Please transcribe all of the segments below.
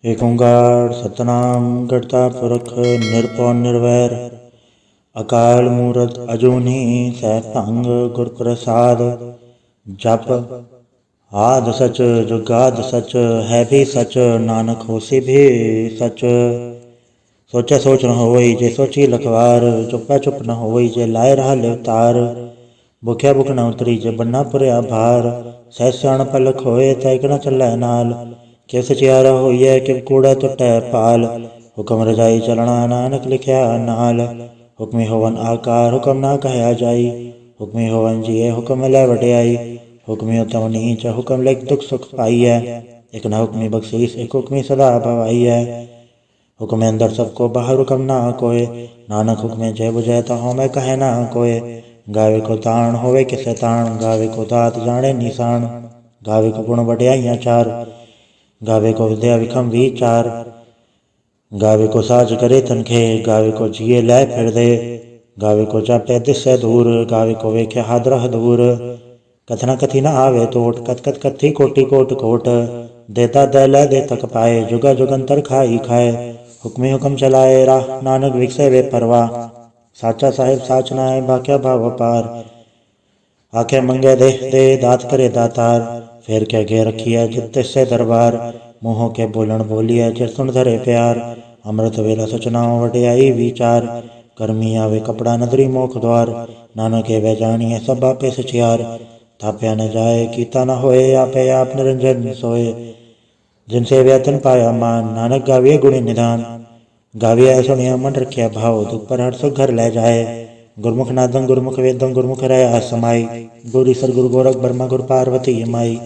ਏਕ ਓਂਕਾਰ ਸਤਨਾਮ ਕਰਤਾ ਪੁਰਖ ਨਿਰਭਉ ਨਿਰਵੈਰ ਅਕਾਲ ਮੂਰਤ ਅਜੂਨੀ ਸੈਭੰ ਗੁਰ ਪ੍ਰਸਾਦ। ਜਪ ਆਦਿ ਸਚ ਜੁਗਾਦਿ ਸਚ ਹੈ ਵੀ ਸਚ ਨਾਨਕ ਹੋਸੀ ਵੀ ਸਚ। ਸੋਚੈ ਸੋਚ ਨ ਹੋਈ ਜੇ ਸੋਚੀ ਲਖਵਾਰ, ਚੁੱਪੈ ਚੁੱਪ ਨ ਹੋਈ ਜੇ ਲਾਏ ਰਹਾ ਲਿਵਤਾਰ। ਭੁਖਿਆ ਭੁਖ ਨ ਉਤਰੀ ਜੇ ਬੰਨਾ ਭੁਰਿਆ ਭਾਰ, ਸਹਿ ਸਿਆਣਪ ਲਖ ਹੋਏ ਤੈ ਇਕ ਨ ਚੱਲੈ ਨਾਲ। ਕਿਵ ਸਚਿਆਰਾ ਹੋਈਐ ਕਿਵ ਕੂੜੈ ਟੁੱਟੈ ਭਾਲ, ਹੁਕਮ ਰਜਾਈ ਚਲਣਾ ਨਾਨਕ ਲਿਖਿਆ ਨਾਲ। ਹੁਕਮੀ ਹੋਵਨ ਆਕਾਰ ਹੁਕਮ ਨਾ ਕਹਿਆ ਜਾਈ, ਹੁਕਮੀ ਹੋਵਨ ਜੀਏ ਹੁਕਮ ਮਿਲੈ ਵਡਿਆਈ। ਹੁਕਮੀ ਉਤਮ ਨੀਚ ਹੁਕਮ ਲਿਖ ਦੁਖ ਸੁਖ ਪਾਈਐ, ਇਕ ਨ ਹੁਕਮੀ ਬਖਸ਼ੀਸ ਇਕ ਹੁਕਮੀ ਸਦਾ ਭਵਾਈਐ। ਹੁਕਮੇ ਅੰਦਰ ਸਭ ਕੋ ਬਾਹਰ ਹੁਕਮ ਨਾ ਕੋਇ, ਨਾਨਕ ਹੁਕਮੇ ਜੈ ਬੁਝੈ ਤਹੁ ਮੈਂ ਕਹੈ ਨਾ ਕੋਇ। ਗਾਵੇ ਕੋ ਤਾਣ ਹੋਵੇ ਕਿਸੈ ਤਾਣ, ਗਾਵੇ ਕੋ ਦਾਤ ਜਾਣੈ ਨਿਸ਼ਾਨ। ਗਾਵੇ ਕੋ ਗੁਣ ਵਡਿਆਈਆਂ ਚਾਰ, ਗਾਵੇ ਕੋ ਵਿਦਿਆ ਵਿਖਮ ਵੀਚਾਰ। ਗਾਵੇ ਕੋ ਸਾਜ ਕਰੇ ਤਨਖੇ, ਗਾਵੇ ਕੋ ਜੀਏ ਲੈ ਫਿਰਦੇ। ਗਾਵੇ ਕੋ ਜਾਪੈ ਦਿਸੈ ਦੂਰ, ਗਾਵੇ ਕੋ ਵੇਖੈ ਹਾਦਰਾ ਦੂਰ। ਕਥਨਾ ਕਥੀ ਨ ਆਵੇ ਟੋਟ, ਕਥ ਕਥ ਕਥੀ ਕੋਟੀ ਕੋਟ ਕੋਟ। ਦੇਤਾ ਦੈ ਲੈ ਦੇ ਤਕ ਪਾਏ, ਜੁਗਾ ਜੁਗੰਤਰ ਖਾਈ ਖਾਏ। ਹੁਕਮੀ ਹੁਕਮ ਚਲਾਏ ਰਾਹ, ਨਾਨਕ ਵਿਗਸੈ ਵੇ ਪਰਵਾਹ। ਸਾਚਾ ਸਾਹਿਬ ਸਾਚ ਨਾਇ ਭਾਖਿਆ ਭਾਵ ਅਪਾਰ, ਆਖੇ ਮੰਗੇ ਦੇ ਦੇ ਦਾਤ ਕਰੇ ਦਾਤਾਰ। ਫੇਰ ਕੇ ਗੇ ਰਖੀਐ ਜਿਤ ਤਿਸੈ ਦਰਬਾਰ, ਮੂੰਹੋਂ ਕੇ ਬੋਲਣ ਬੋਲੀਐ ਜਿਤ ਸੁਣ ਧਰੇ ਪਿਆਰ। ਅੰਮ੍ਰਿਤ ਵੇਲਾ ਸਚ ਨਾਉ ਵਡਿਆਈ ਵਿਚਾਰ, ਕਰਮੀ ਆਵੇ ਕਪੜਾ ਨਦਰੀ ਮੋਖ ਦੁਆਰ। ਨਾਨਕ ਏਵੈ ਜਾਣੀਐ ਸਭ ਆਪੇ ਸਚਿਆਰ, ਥਾਪਿਆ ਨ ਜਾਏ ਕੀਤਾ ਨ ਹੋਏ ਆਪੇ ਆਪ ਨਿਰੰਜਨ ਸੋਏ। ਜਿਨ ਸੇਵਿਆ ਤਿਨ ਪਾਇਆ ਮਾਨ, ਨਾਨਕ ਗਾਵੀਐ ਗੁਣੀ ਨਿਧਾਨ। ਗਾਵੀਐ ਸੁਣਿਆ ਮਨ ਰਖਿਆ ਭਾਉ, ਦੁਖ ਪਰ ਹਰਿ ਸੁਖ ਘਰ ਲੈ ਜਾਏ। ਗੁਰਮੁਖ ਨਾਦੰ ਗੁਰਮੁਖ ਵੇਦੰ ਗੁਰਮੁਖ ਰਹਿ ਸਮਾਈ, ਗੁਰ ਈਸਰ ਗੁਰ ਗੋਰਖ ਬਰਮਾ ਗੁਰ ਪਾਰਵਤੀ ਮਾਈ।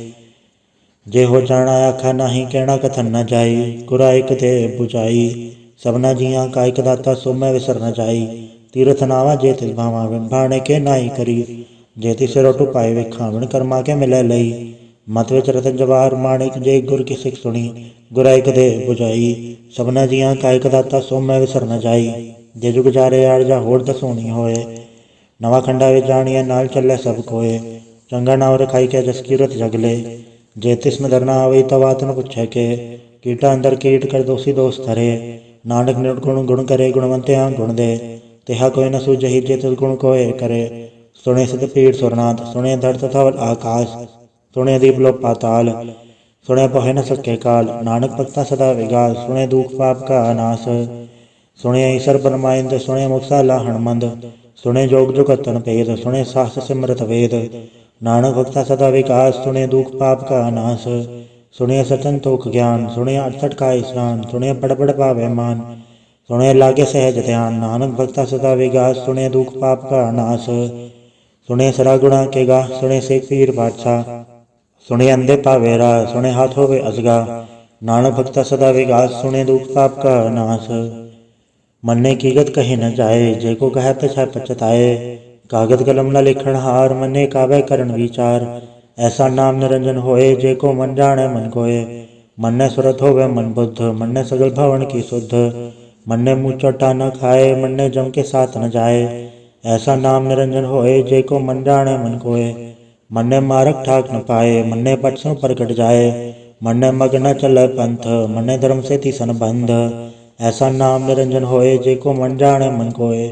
ਜੇ ਹੋ ਜਾਣਾ ਆਖਾ ਨਾਹੀ ਕਹਿਣਾ ਕਥਨ ਨ ਜਾਈ, ਗੁਰਾ ਇਕ ਤੇ ਬੁਝਾਈ। ਸਭਨਾ ਜੀਆਂ ਕਾ ਇਕ ਦਾਤਾ ਸੋ ਮੈਂ ਵਿਸਰ ਨ ਜਾਈ। ਤੀਰਥ ਨਾਵਾ ਜੇ ਤਿਸ ਭਾਵਾ ਵਿਣ ਭਾਣੇ ਕੇ ਨਾਹੀ ਕਰੀ, ਜੇ ਤਿਸ ਰੋਟੂ ਪਾਏ ਵੇਖਾਂ ਵਿਣ ਕਰਮਾ ਕੇ ਮਿਲੈ ਲਈ। ਮਤ ਵਿੱਚ ਰਤਨ ਜਵਾਹਰ ਮਾਣਿਕ ਜੇ ਗੁਰ ਕੀ ਸਿੱਖ ਸੁਣੀ, ਗੁਰਾ ਇਕ ਦੇ ਬੁਝਾਈ। ਸਭਨਾ ਜੀਆਂ ਕਾ ਇਕ ਦਾਤਾ ਸੋ ਮੈਂ ਵਿਸਰ ਨ ਜਾਈ, ਜੇ ਜੁਗ ਜਾਰੇ ਆਰਜਾ ਹੋਰ ਦਸੋਣੀ ਹੋਏ। ਨਵਾਂ ਖੰਡਾ ਵਿੱਚ ਜਾਣੀਐ ਨਾਲ ਚੱਲੇ ਸਭ ਕੋਏ, ਚੰਗਾ ਨਾਉ ਰਖਾਈ ਕੇ ਜਸ ਕੀਰਤ ਜਗਲੇ। ਜੇ ਤਿਸ ਨ ਦਰਨਾ ਆਵਈ ਤਾ ਵਾਤ ਨ ਪੁੱਛੈ ਕੇ, ਕੀਟਾ ਅੰਦਰ ਕੀਟ ਕਰ ਦੋਸੀ ਦੋਸ ਧਰੇ। ਨਾਨਕ ਨਿਰਗੁਣ ਗੁਣ ਕਰੇ ਗੁਣਵੰਤਿਆਂ ਗੁਣ ਦੇ, ਤਿਹਾ ਕੋਈ ਨ ਸੂਝਹੀ ਜੇ ਤਿਸ ਗੁਣ ਕੋਏ ਕਰੇ। ਸੁਣੇ ਸਿਧ ਪੀੜ ਸੁਰਨਾਥ, ਸੁਣੇ ਧਰਤ ਥਵਲ ਆਕਾਸ। ਸੁਣੇ ਦੀਪ ਲੋਕ ਪਾਤਾਲ, ਸੁਣੇ ਪੋਹਿ ਨ ਸਕੈ ਕਾਲ। ਨਾਨਕ ਭਗਤਾ ਸਦਾ ਵਿਗਾਸ, ਸੁਣੇ ਦੁਖ ਪਾਪ ਕਾ ਨਾਸ। ਸੁਣੇ ਈਸਰ ਬਰਮਾਇੰਦ, ਸੁਣੇ ਮੁਕਤਾ ਲਾਹਣ ਮੰਦ। ਸੁਣੇ ਜੋਗ ਜੁਗਤਨ ਭੇਦ, ਸੁਣੇ ਸਾਸ ਸਿਮਰਤ ਵੇਦ। ਨਾਨਕ ਭਗਤਾ ਸਦਾ ਵਿਕਾਸ, ਸੁਣੇ ਦੁਖ ਪਾਪ ਕਾ ਨਾਸ। ਸੁਣੇ ਸਚਨ ਤੋਖ ਗਿਆਨ, ਸੁਣੇ ਅਠਸਠ ਕਾ ਇਸਨਾਨ। ਸੁਣੇ ਪੜ ਪੜ ਪਾਵੈ ਮਾਨ, ਸੁਣੇ ਲਾਗੇ ਸਹਿਜ ਧਿਆਨ। ਨਾਨਕ ਭਗਤਾ ਸਦਾ ਵਿਗਾਸ, ਸੁਣੇ ਦੁਖ ਪਾਪ ਕਾ ਨਾਸ। ਸੁਣੇ ਸਰਾ ਗੁਣਾ ਕੇ ਗਾ, ਸੁਣੇ ਸੇਖ ਪੀਰ ਬਾਦਸ਼ਾਹ। ਸੁਣੇ ਅੰਧੇ ਪਾਵੇ ਰਾਹ, ਸੁਣੇ ਹਾਥ ਹੋਵੇ ਅਸਗਾ। ਨਾਨਕ ਭਗਤਾ ਸਦਾ ਵਿਗਾਸ, ਸੁਣੇ ਦੁਖ ਪਾਪ ਕਾ ਨਾਸ। ਮੰਨੇ ਕੀਗਤ ਕਹੀ ਨ ਜਾਏ, ਜੇ ਕੋ ਕਹੈ ਪਛੈ ਪਛਤਾਏ। ਕਾਗਦ ਕਲਮ ਨ ਲਿਖਣ ਹਾਰ, ਮੰਨੇ ਕਾਵੈ ਕਰਨ ਵਿਚਾਰ। ਐਸਾ ਨਾਮ ਨਿਰੰਜਨ ਹੋਏ, ਜੇ ਕੋ ਮਨ ਜਾਣੈ ਮਨ ਕੋਏ। ਮੰਨੇ ਸੁਰਤ ਹੋਵੇ ਮਨ ਬੁੱਧ, ਮੰਨੇ ਸਗਲ ਭਵਨ ਕੀ ਸੁਧ। ਮੰਨੇ ਮੂੰਹ ਚੋਟਾ ਨ ਖਾਏ, ਮੰਨੇ ਜਮ ਕੇ ਸਾਥ ਨ ਜਾਏ। ਐਸਾ ਨਾਮ ਨਿਰੰਜਨ ਹੋਏ, ਜੇ ਕੋ ਮਨ ਜਾਣੈ ਮਨ ਕੋਏ। ਮੰਨੇ ਮਾਰਗ ਠਾਕ ਨ ਪਾਏ, ਮੰਨੇ ਪਟ ਸੋ ਪ੍ਰਗਟ ਜਾਏ। ਮੰਨੇ ਮਗ ਨ ਚੱਲੈ ਪੰਥ, ਮੰਨੇ ਧਰਮ ਸੇਤੀ ਸੰਬੰਧ। ਐਸਾ ਨਾਮ ਨਿਰੰਜਨ ਹੋਏ, ਜੇ ਕੋ ਮਨ ਜਾਣੈ ਮਨ ਕੋਏ।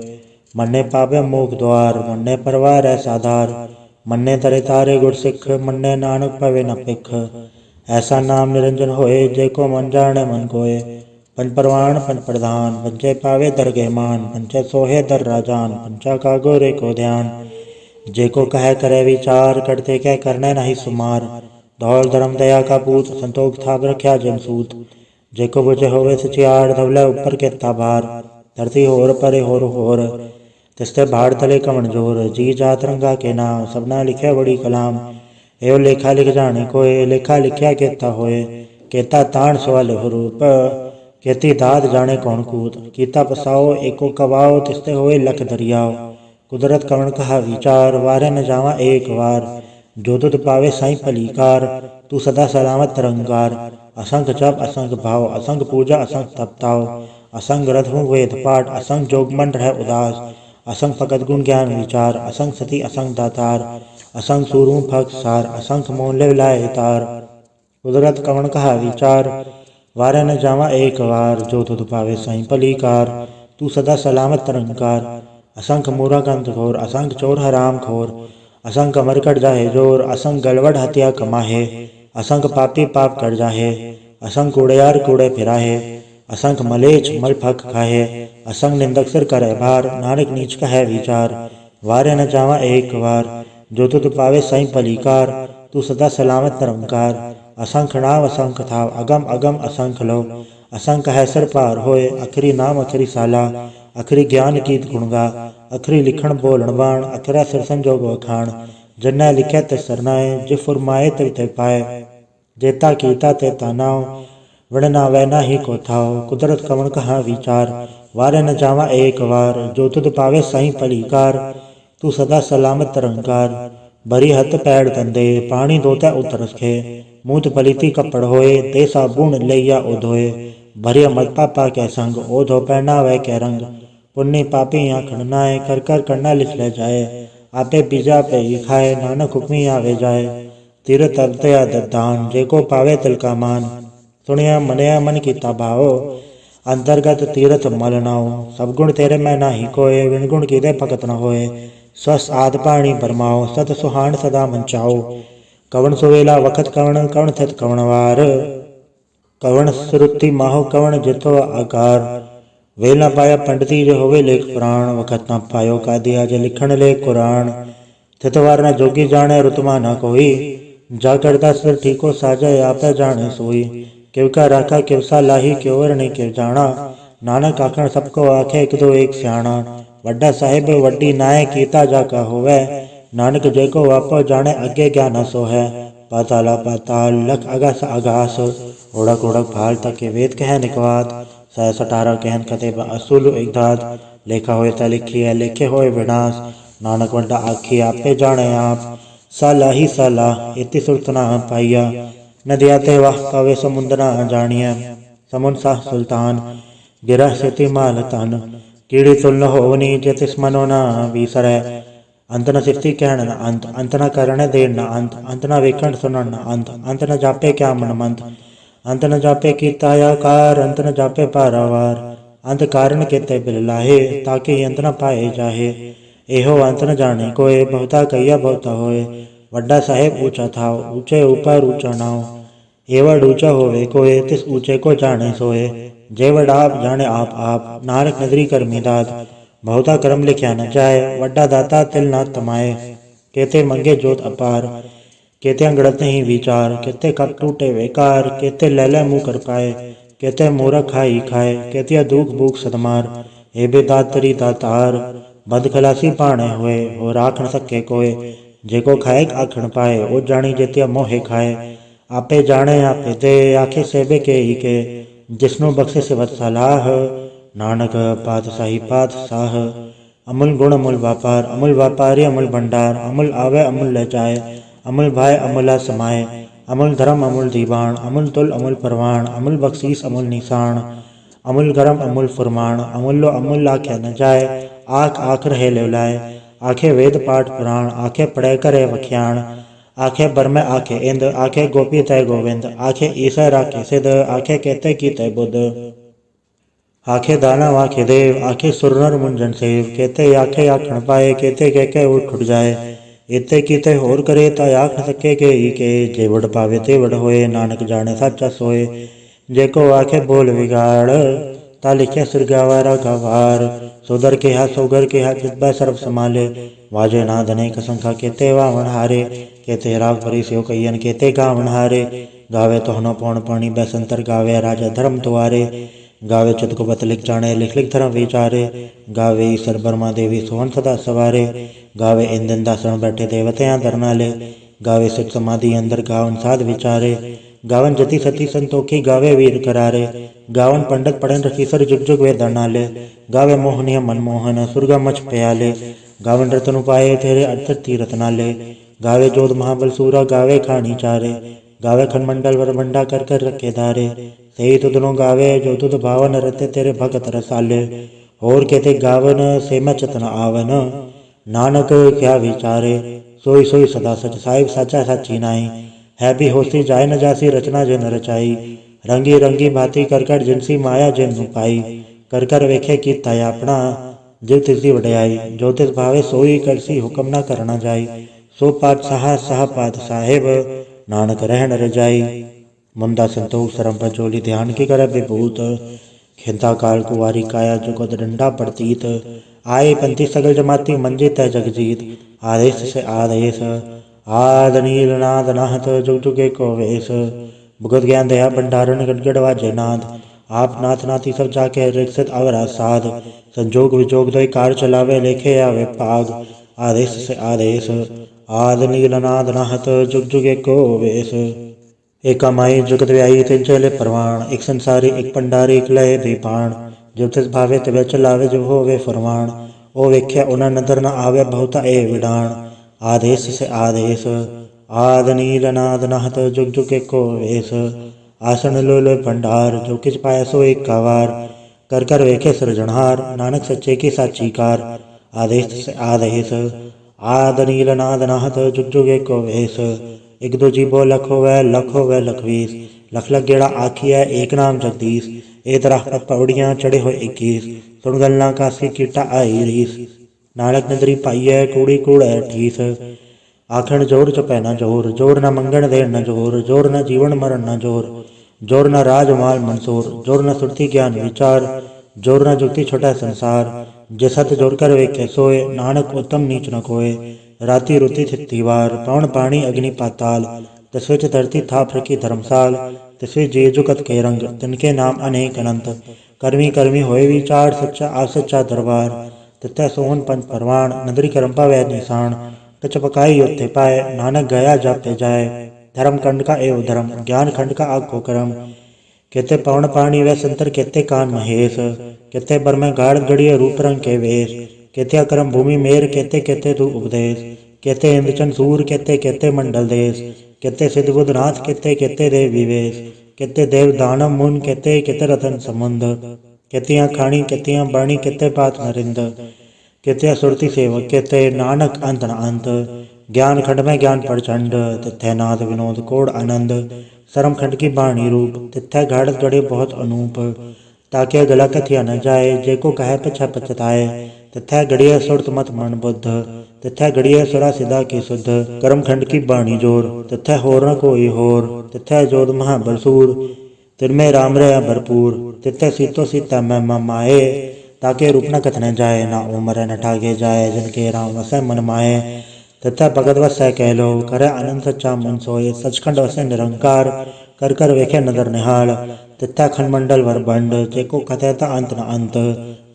ਮੰਨੇ ਪਾਵੈ ਮੋਖ ਦੁਆਰ, ਮੰਨੇ ਪਰਵਾਰੈ ਸਾਧਾਰ। ਮੰਨੇ ਤਰੇ ਤਾਰੇ ਗੁਰ ਸਿੱਖ, ਮੰਨੇ ਨਾਨਕ ਪਵੇ ਨ ਭਿਖ। ਐਸਾ ਨਾਮ ਨਿਰੰਜਨ ਹੋਏ, ਜੇ ਕੋ ਮਨ ਜਾਣੈ ਮਨ ਕੋਏ। ਪੰਜ ਪਰਵਾਣ ਪੰਜ ਪ੍ਰਧਾਨ, ਪੰਚੇ ਪਾਵੇ ਦਰਗਹਿ ਮਾਨ। ਪੰਚੇ ਸੋਹੇ ਦਰ ਰਾਜਾਨ, ਪੰਚਾ ਕਾ ਗੋਰੇ ਕੋ ਧਿਆਨ। ਜੇ ਕੋ ਕਹੈ ਕਰੈ ਵਿਚਾਰ, ਕਰਤੇ ਕਹਿ ਕਰਨੈ ਨਾਹੀ ਸੁਮਾਰ। ਦੌਲ ਧਰਮ ਦਇਆ ਕਾ ਪੂਤ, ਸੰਤੋਖ ਥਾਪ ਰਖਿਆ ਜਮ ਸੂਤ। ਜੇ ਕੋ ਬੁਝੇ ਹੋਵੇ ਸਚਿਆਰ, ਧਵਲੇ ਉੱਪਰ ਕੀਤਾ ਭਾਰ। ਧਰਤੀ ਹੋਰ ਪਰੇ ਹੋਰ ਹੋਰ, ਤਿਸਤੇ ਭਾੜ ਤਲੇ ਕਵਣ ਜੋਰ। ਜੀ ਜਾਤ ਰੰਗਾ ਕੇ ਨਾਮ, ਸਭਨਾ ਲਿਖਿਆ ਬੜੀ ਕਲਾਮ। ਇਹੋ ਲੇਖਾ ਲਿਖ ਜਾਣੇ ਕੋਏ, ਲੇਖਾ ਲਿਖਿਆ ਕੇਤਾ ਹੋਏ। ਕੇਤਾ ਤਾਣ ਸਵਾਲ ਹਰੂਪ, ਕੀਤੀ ਦਾਤ ਜਾਣੇ ਕੌਣ ਕੂਤ। ਕੀਤਾ ਪਸਾਓ ਏਕੋ ਕਵਾਓ, ਤਿਸਤੇ ਹੋਏ ਲਖ ਦਰਿਆਓ। ਕੁਦਰਤ ਕਵਣ ਕਹਾ ਵਿਚਾਰ, ਵਾਰੇ ਨ ਜਾਵਾਂ ਏਕ ਵਾਰ। ਜੋ ਤੁਧ ਪਾਵੇ ਸਾਈਂ ਭਲੀਕਾਰ, ਤੂੰ ਸਦਾ ਸਲਾਮਤ ਤਰੰਗਾਰ। असंख जप असंख भाव, असंख पूजा असंख तपताओ। असंख रथ हूँ वेद पाठ, असंख जोग मन रह उदास। असंख फकत गुण ज्ञान विचार, असंख सती असंख दातार। असंख सूर हूँ फक सार, असंख मोह ले लाए तार। कुदरत कवण कहा विचार, वारे न जावा एक वार, जो तुध पावे साईं भलीकार। तू सदा सलामत निरंकार, असंख मूरा कंत घोर, असंख चोर हराम खोर, असंख मरकट जाहे जोर, असंख गड़बड़ हत्या कमाहे, असंख पापी पाप कर जाहे, असंख कूड़ेयार कूड़े फिराहे, असंख मलेच मल फक खाहे, असंख निंदक सिर करे भार, नानक नीच कहे विचार। वारे न जावा एक वार, जो तुध पावे साईं भलीकार। तू सदा सलामत निरंकार, असंख नाम असंख थाव, अगम अगम असंख लो, असंख है सर पार होए, अखरी नाम अखरी साला, अखरी ज्ञान कीत गुणगा, अखरी लिखण बोलण बाण, अखरा सिर संजोग वखाण। जन्नै लिखे ते सरनाए, जे फुरमाए ते ते पाए, जेता कीता ते तानाओ, वण ना वै ना ही को थाओ, कुदरत कवन कहाँ विचार। वारे न जावा एक वार, जो तुध पावे साईं भलीकार। तू सदा सलामत निरंकार, भरी हथ पैड़ तंदे, पानी धोते उतर रखे, मूत पलीती कपड़ होए, ते साबुन लैया ओ धोए। भरिया मत पापा कै संग, ओ धो पहना वै कै रंग, पुण्य पापी आखण नाए, कर कर करना लिख ले जाए। आपे बीजा पे ही खाए, नानक हुक्मी आवे जाए। तीरथ अवतया दान, जेको पावे तिल का मान, सुनिया मनया मन कीता भाओ, अंतर्गत तीरथ मल नाओ। सब गुण तेरे मैं नाही कोय, विण गुण कीदे भगत न होए। स्वस्थ आद पाणी बरमाओ, सत सुहान सदा मंचाओ। कवन सुवेला वखत कवन, कवन थित कवन वार, कवन श्रुति माहो कवन जितो आकार। वेल न पाया पंडिती जो होवे लेख पुराण, वखत न पायो कादिया जे लिखण ले कुरान। थितवार न जोगी जाने, रुतमा न कोई, जा करता सिर ठीको साजा, आपे जाने सोई। किव का राखा किव सा लाही, क्योवर नहीं किव जाना, नानक आखण सबको आखे, एक दो एक स्याणा। वड्डा साहिब वड्डी नाय, कीता जाका होवे, नानक जेको आपो जाने, अगे ज्ञान सो है। पाताला पाताल, लख अगस आगास, ओढ़क ओढ़क भाल तके वेद कह निकवात। 118 कहन कते असुल एक दात, लेखा होए ता लिखी है, लेखे होए विनाश। नानक वड्डा आखी आपे जाने आप, साला ही साला इति सुरत ना पाइया। नदिया ते वाह पावे समुद्र ना जानिया, समुद्र साह सुल्तान, गिरह सेति माल तन। कीड़ी तुल न होवनी, जे तिस मनो ना बीसरै, अंत न सिफती कहण न अंत, अंत न करणे देण न अंत, अंत न वेखण सुनण न अंत, अंत न जापे क्या मन मंत, अंत न जापे कीता आकार, अंत न जापे पारावार। अंत कारण केते बिल लाहे, ताकि अंत न पाए जाहे। एहो अंत न जाने कोय, बहुता कहिया बहुता होए। वड्डा साहेब ऊंचा थाव, ऊंचे ऊपर ऊंचा नाव, एवड ऊंचा होवे कोय, तिस ऊंचे को जाने सोए। जेवड आप जाने आप, नानक नदरी करमी दात, बहुता कर्म लिख्या न जाए। वड्डा दाता तिल ना तमाए, केते मंगे जोत अपार, केते अंगड़त नहीं विचार। केते कप टूटे बेकार, केते लैले मुँह कर पाए, केते मूरख खाई खाए, केतिया दुख भूख सदमार। हे बे दातरी दातार, बद खलासी पाणे होए, हो राख न सके कोय। जेको खाए आखण पाए, ओ जानी जेतिया मोहे खाए। आपे जाने आपे दे, आखे सेबे के ही के, जिसनु बख्शे सिवत सलाह। नानक पातशाही पातशाह, अमूल गुण अमूल व्यापार, अमूल व्यापारी अमूल भंडार। अमूल आवे अमूल ले जाए, अमूल भाई अमूला समाए। अमूल धर्म अमूल दीवान, अमूल तुल अमूल परवान। अमूल बख्शीस अमूल निशान, अमूल गरम अमूल फुरमान। अमूल्यो अमूल आखे न जाए, आख आख रहे लेवलाए। आखे वेद पाठ पुराण, आखे पढ़े करे वख्याण। आखे बरमे आखे इंद, आखे गोपी तय गोविंद। आखे ईसर आखे सिद्ध, आखे केते की तय बुद्ध। आखे दानव आखे देव, आखे सुरनर मुंजन सेव। केते आखे आखण पाए, केते के उठ उठ जाए। इते कीते होर करे, ता आख न सके के ही के। जेवड पावे तेवड होए, नानक जाने साचा सोए। जेको आखे बोल विगाड़, ता लिखे सिरगावारा गवार। सोदर के हा सोगर के हा, जितबा सर्व समाले। वाजे नाद अनेक संखा, केते वावण हारे। केते राग भरी स्यो कहियन, केते गावण हारे। गावे तोहनो पौण पाणी बैसंतर, गावे राजा धर्म तुआरे। गावे चित को बत लिख जाने, लिख लिख धर्म विचारे। गावे ईसर बर्मा देवी सोहन सदा सवारे। गावे इंदन दासन बैठे देवतयां दरनाले। गावे सुख समाधि अंदर, गावन साध विचारे। गावन जति सती संतोखी, गावे वीर करारे। गावन पंडित पढ़न रखीसर, जुग जुग वे दरनाले। गावे मोहनिया मनमोहन, सुरगा मच प्याले। गावन रतन उपाय, तेरे अठर तीरथ नाले। गावे जोध महाबल सूरा, गावे खानी चारे। गावे खनमंडल वर बंडा, कर कर रखे धारे। सही तुदनो गावे, जो तुद भावन रते, तेरे भगत रसाले। होर केते गावन, से मैं चतन आवन। नानक क्या विचारे, सोई सोई सदा सच। साहिब साचा साची नाई, है भी होसी जाय न जासी, रचना जो न रचाई। रंगी रंगी भांति कर कर जिनसी माया जिन पाई, कर कर वेखे कीता अपना जिव तिसदी वड्याई। जो तिस भावे सोई करसी हुक्म न करना जाई, सो पातशाह साह पात साहिब नानक रहन रजाई। मुंदा संतोख सरम पंचोली ध्यान की करे विभूत, खिंता काल कुवारी काया जुगत डंडा प्रतीत। आए पंथी सगल जमाती मंजे तय जगजीत, आदेश से आदेश आद नील नाद नाहत जुग जुगे को वेश। भुगत ज्ञान दया भंडारण गड़गड़ वाजे नाद, आप नाथ नाथी सब जाके रिक्सित अवरा साध। संजोग विजोग दो कार चलावे लेखे आवे पाग, आदेश से आदेश आद नील नाद नाहत जुग जुगे को वेश। एक माई जुगत व्याई तिन चले परवान, एक संसारी एक पंडारी एक लय दीपान। जब तिस भावे तिवे चलावे जब होवे फरमान, ओ वेख्या उना नदर न आवे बहुता ए विडान। आदेश से आदेश आद नील नाद नाहत जुग जुगे को वेश। आसन लो लो भंडार जो किच पाया सो एक कावार, कर कर वेखे सृजनहार नानक सच्चे की साची कार। आदेश से आदेश आद नील नाद नाहत जुग जुगे को वेश। एक दो जीबो लख होवै लखवीस, लख लख गेड़ा आखिया एक नाम जगदीश। ए तरह पर पौड़ियाँ चढ़े हो 21, सुन गलना कासी कीटा आई रीस। नानक नदरी पाइय कूड़ी कूड़ ठीस, आखण जोर चपै न जोर, जोर न मंगण देण न जोर, जोर न जीवन मरण न जोर, जोर न राज माल मंसूर, जोर न सुरती ज्ञान विचार, जोर न जुक्ति छोटा संसार। जे सत जोर कर वेखे सोए, नानक उत्तम नीच न कोय। राति रुति थितिवार पवन पानी अग्नि पाताल, तस्विच धरती था फरकी धर्मसाल। तस्वी जे जुगत के रंग तिनके नाम अनेक अनंत, कर्मी कर्मी होए विचार सच्चा आ सच्चा दरबार। तथा सोहन पंच परवान नदरी करम्पा वै निशान, कच पकाई योथे पाए नानक गया जाते जाए। धर्म खंड का एवं धर्म ज्ञान खंड का आको करम, कहते पवन पानी व संतर कहते कान महेश। कहते बर में गाढ़ गढ़िय रूप रंग के वेश, कहते अक्रम भूमि मेर कहते कहते तू उपदेश। कहते इंद्रचंद सूर कहते कहते मंडल देश, कहते सिद्ध बुद्ध नाथ कहते कहते देव विवेश। कहते देव दानव मुन कहते कहते रतन समुंद, कहतियाँ खाणी कहतियाँ बाणी कहते बात नरिंद। कहते सुरती सेवक कहते नानक अंत न अंत, ज्ञान खंड में ज्ञान प्रचंड तिथै नाद विनोद कोड आनंद। सरम खंड की बाणी रूप तिथै गाढ़त गढ़े बहुत अनूप, ताके गला कथिया न जाए जेको कहे पछा पछताए। तथा गढ़िया सुरत मत मन बुद्ध, तथा गढ़िया सुरा सिदा की शुद्ध। कर्म खंड की बाणी जोर तथा होर न कोई होर, तथा जोध महाबलसूर तिनमें राम रहा भरपूर। तिथै सीतो सीता मैं माए, ताके रूप न कथने जाए ना उमर न ठागे जाए। जिनके राम वसै मन माए, तथा भगत वसै कह लो करे आनंद सच्चा मन सोए। सचखंड वसै निरंकार कर कर वेखे नदर निहाल, तथा खंडमंडल वर बंड जेको कथे ता अंत न अंत।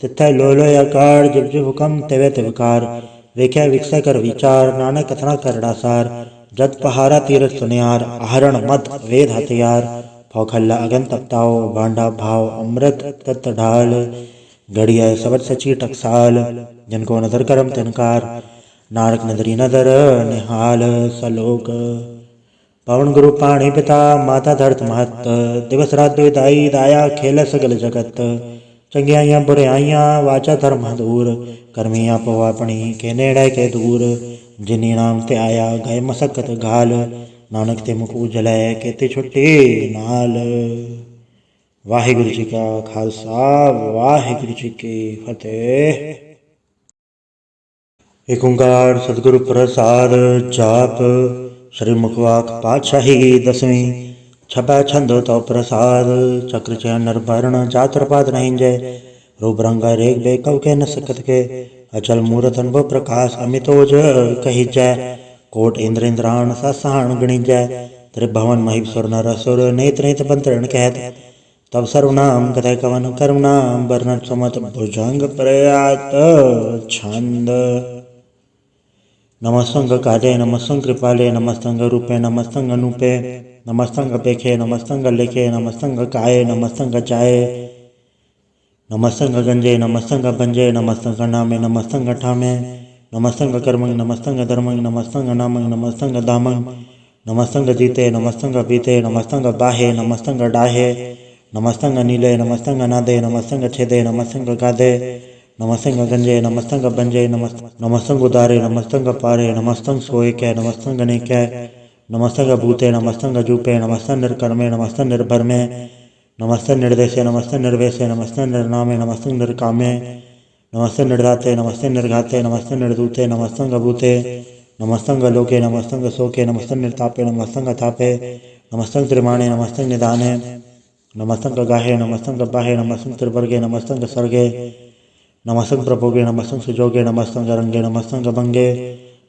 तिथै लो लो आकार जिब जिब हुक्म तिवे तिवकार, वेखे विकसै कर विचार नानक कथना करड़ा सार। जत पहारा तीरथ सुनियार आहरण मत वेद हथियार, फौखल्ला अगन तपताओ भांडा भाव अमृत तत् ढाल। घड़िया सबद सची टकसाल जिनको नदर करम तिनकार, नानक नदरी नदर निहाल सलोक। पवन गुरु पाणी पिता माता धरत महत, दिवस रात दुदाई दाया खेल सगल जगत। चंगियाइयाँ बुराइयाँ वाचा धर्म दूर, कर्मियाँ पवा अपनी के नेड़े के दूर। जिनी नाम ते आया गए मसकत घाल, नानक ते मुख उजलै केते छुट्टी नाल। वाहिगुरु जी का खालसा वाहिगुरु जी की फतेह। एक ओंकार सतगुरु प्रसाद जाप। श्री मुखवाक पातशाही दसवीं छपै छंद तो प्रसाद। चक्र चैन नर भरण जातर पाद नहीं जय, रूप रंगा रेख बे कव के न सकत के। अचल मूरत अनुभव प्रकाश अमितोज कही जय, कोट इंद्र इंद्राण ससाण गणि जय। त्रिभवन महीश्वर नर असुर नेत नेत बंतरण कहत, तब सर्वनाम कथय कवन कर्म नाम वर्णन सुमत भुजंग प्रयात छंद। नमस्तंग काले नमस्तंग कृपाले नमस्तंग रूपे नमस्तंग अनूपे नमस्तंग पेखे नमस्तंग लेखे नमस्तंग काये नमस्तंग चाये नमस्तंग गंजे नमस्तंग भंजे नमस्तंग नामे नमस्तंग ठामे नमस्तंग कर्मंग नमस्तंग धर्मंग नमस्तंग नामंग नमस्तंग दामंग नमस्तंग जीते नमस्तंग पीते नमस्तंग बाहे नमस्तंग डाहे नमस्तंग नीले नमस्तंग नादे नमस्तंग छेदे नमस्तंग गादे नमस्तंग गंजे नमस्तंग बंजे नमस्तंग उदारे नमस्तंग पारे नमस्तंग सोए कै नमस्तंग ने कै नमस्तंग भूते नमस्तंग जूपे नमस्तंग निर्कर्मे नमस्तंग निर्भर में नमस्ते निर्देशे नमस्ते निर्वेशे नमस्ते निर्नामे नमस्ते निर्कामे नमस्ते निर्धाते नमस्ते निर्घाते नमस्ते निर्दूते नमस्ते गभूते नमस्ते गलोके नमस्ते शोके नमस्ते निर्तापे नमस्ते अथापे नमस्ते त्रिमाणे नमस्ते निधाने नमस्ते गाहे नमस्ते गबाहे नमस्ते त्रिवर्गे नमस्ते सर्गे नमस्ते प्रभोगे नमस्ते सुजोगे नमस्ते गरंगे नमस्ते गभंगे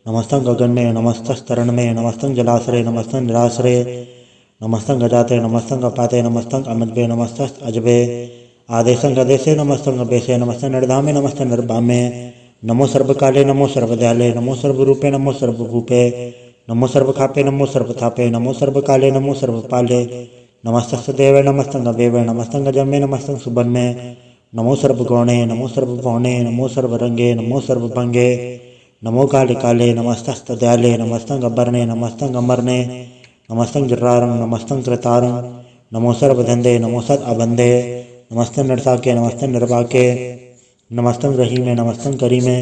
नमस्ते गगन्मे नमस्ते स्तरणमे नमस्ते जलाश्रय नमस्ते निराश्रय नमस्ते गजाते नमस्ते गपाते नमस्ते अमजबे नमस्ते अजबे आदेशं गदेशे नमस्ते गबेशे नमस्ते निर्धामे नमस्ते निर्भामे नमो सर्वकाले नमो सर्वदयाले नमो सर्वरूपे नमो सर्वभूपे नमो सर्वखापे नमो सर्वथापे नमो सर्वकाले नमो सर्वपाले नमस्ते देवे नमस्ते गवेवे नमस्ते गजमे नमस्ते सुबन्मे नमो सर्वगौणे नमो सर्वभौणे नमो सर्वरंगे नमो सर्वभंगे नमो काले काले नमस्ते दयाले नमस्ते गब्बरने नमस्ते गमरने नमस्ते जर्रारं नमस्ते कृतारं नमो सर्वधंदे नमो सद अबंधे नमस्ते नरसाके नमस्ते निर्वाके नमस्ते रहीमे नमस्ते करीमे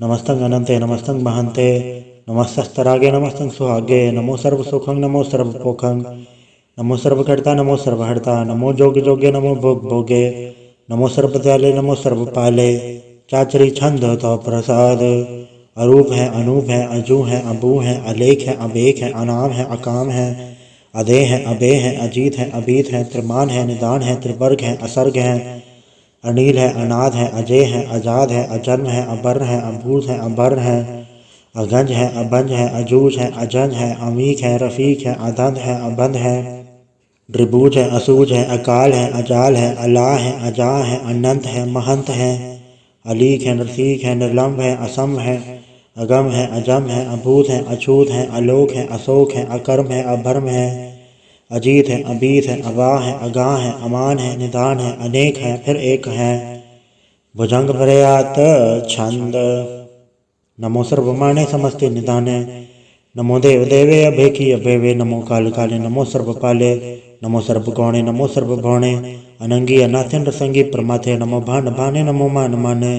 नमस्ते अनंते नमस्ते महंते नमस्ते स्तरागे नमस्ते सुहागे नमो सर्व सुखं नमो सर्व पोखं नमो सर्वकर्ता नमो सर्वहर्ता नमो जोग जोगे नमो भोग भोगे नमो सर्वदयाले नमो सर्वपाले चाचरी छंद तो प्रसाद अरूप है अनूप है अजू है अबू है अलेख है अबेक है अनाम है अकाम है अधे है अबे है अजीत है अबीत है त्रिमान है निदान है त्रिवर्ग है असर्ग है अनिल है अनाद है अजय है आजाद है अजन्म है अबर्न है अभूत है अबर्न है अगंज है अबंज है अजूज है अजंज है अमीक है रफीक है अदंध है अबंध है त्रिभुज है असूज है अकाल है अजाल है अला है अजा है अनंत है महंत है अलीक है नरसीक है निर्लम्ब है असम है अगम है अजम है अभूत है अछूत है अलोक है अशोक है अकर्म है अभर्म है अजीत है अबीत है अवाह है अगाह है अमान है निदान है अनेक है फिर एक है भुजंग प्रयात छंद नमो सर्वमाने समस्ते निदाने नमो देव देवे अभेकी अभेवे नमो काल काले नमो सर्वपाले नमो सर्वगौणे नमो सर्वभौणे अनंगी अनाथन रसंगी प्रमाथे नमो भान भाने नमो मान माने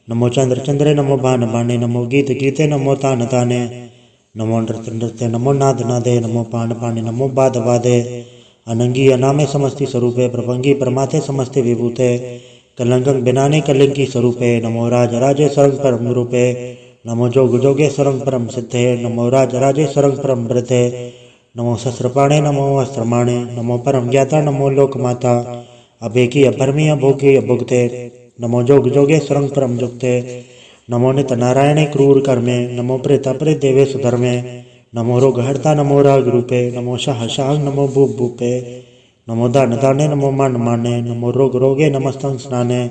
नमो चंद्र चंद्रे नमो भान भाने नमो गीत गीते नमो तान ताने नमो नृत्य नृत्य नमो नाद नादे नमो पान पाने नमो बाद वादे अनंगी अनामे समस्ति स्वरूपे प्रभंगी प्रमाथे समस्ते विभूते कलंकं बिनाने कलिंगी स्वरूपे नमो राज राजे सरंग परम रूपे नमो जोग जोगे सरंग परम सिद्धे नमो राज राजे सरंग परम वृद्धे नमो शस्त्रपाणे नमो अस्त्रमाणे नमो परम ज्ञाता नमो लोकमाता अभेकी अभर्मी अभोगी अभुगते नमो जोग जोगे सरंग परम जुगते नमो नित नारायणे क्रूर कर्मे नमो प्रेता प्रेत देवे सुधर्मे नमो रोग हरता नमो राग रूपे नमो शाह शाह नमो भूप भूपे नमो दान दाने नमो मान माने नमो रोग रोगे नमस्तंग स्नाने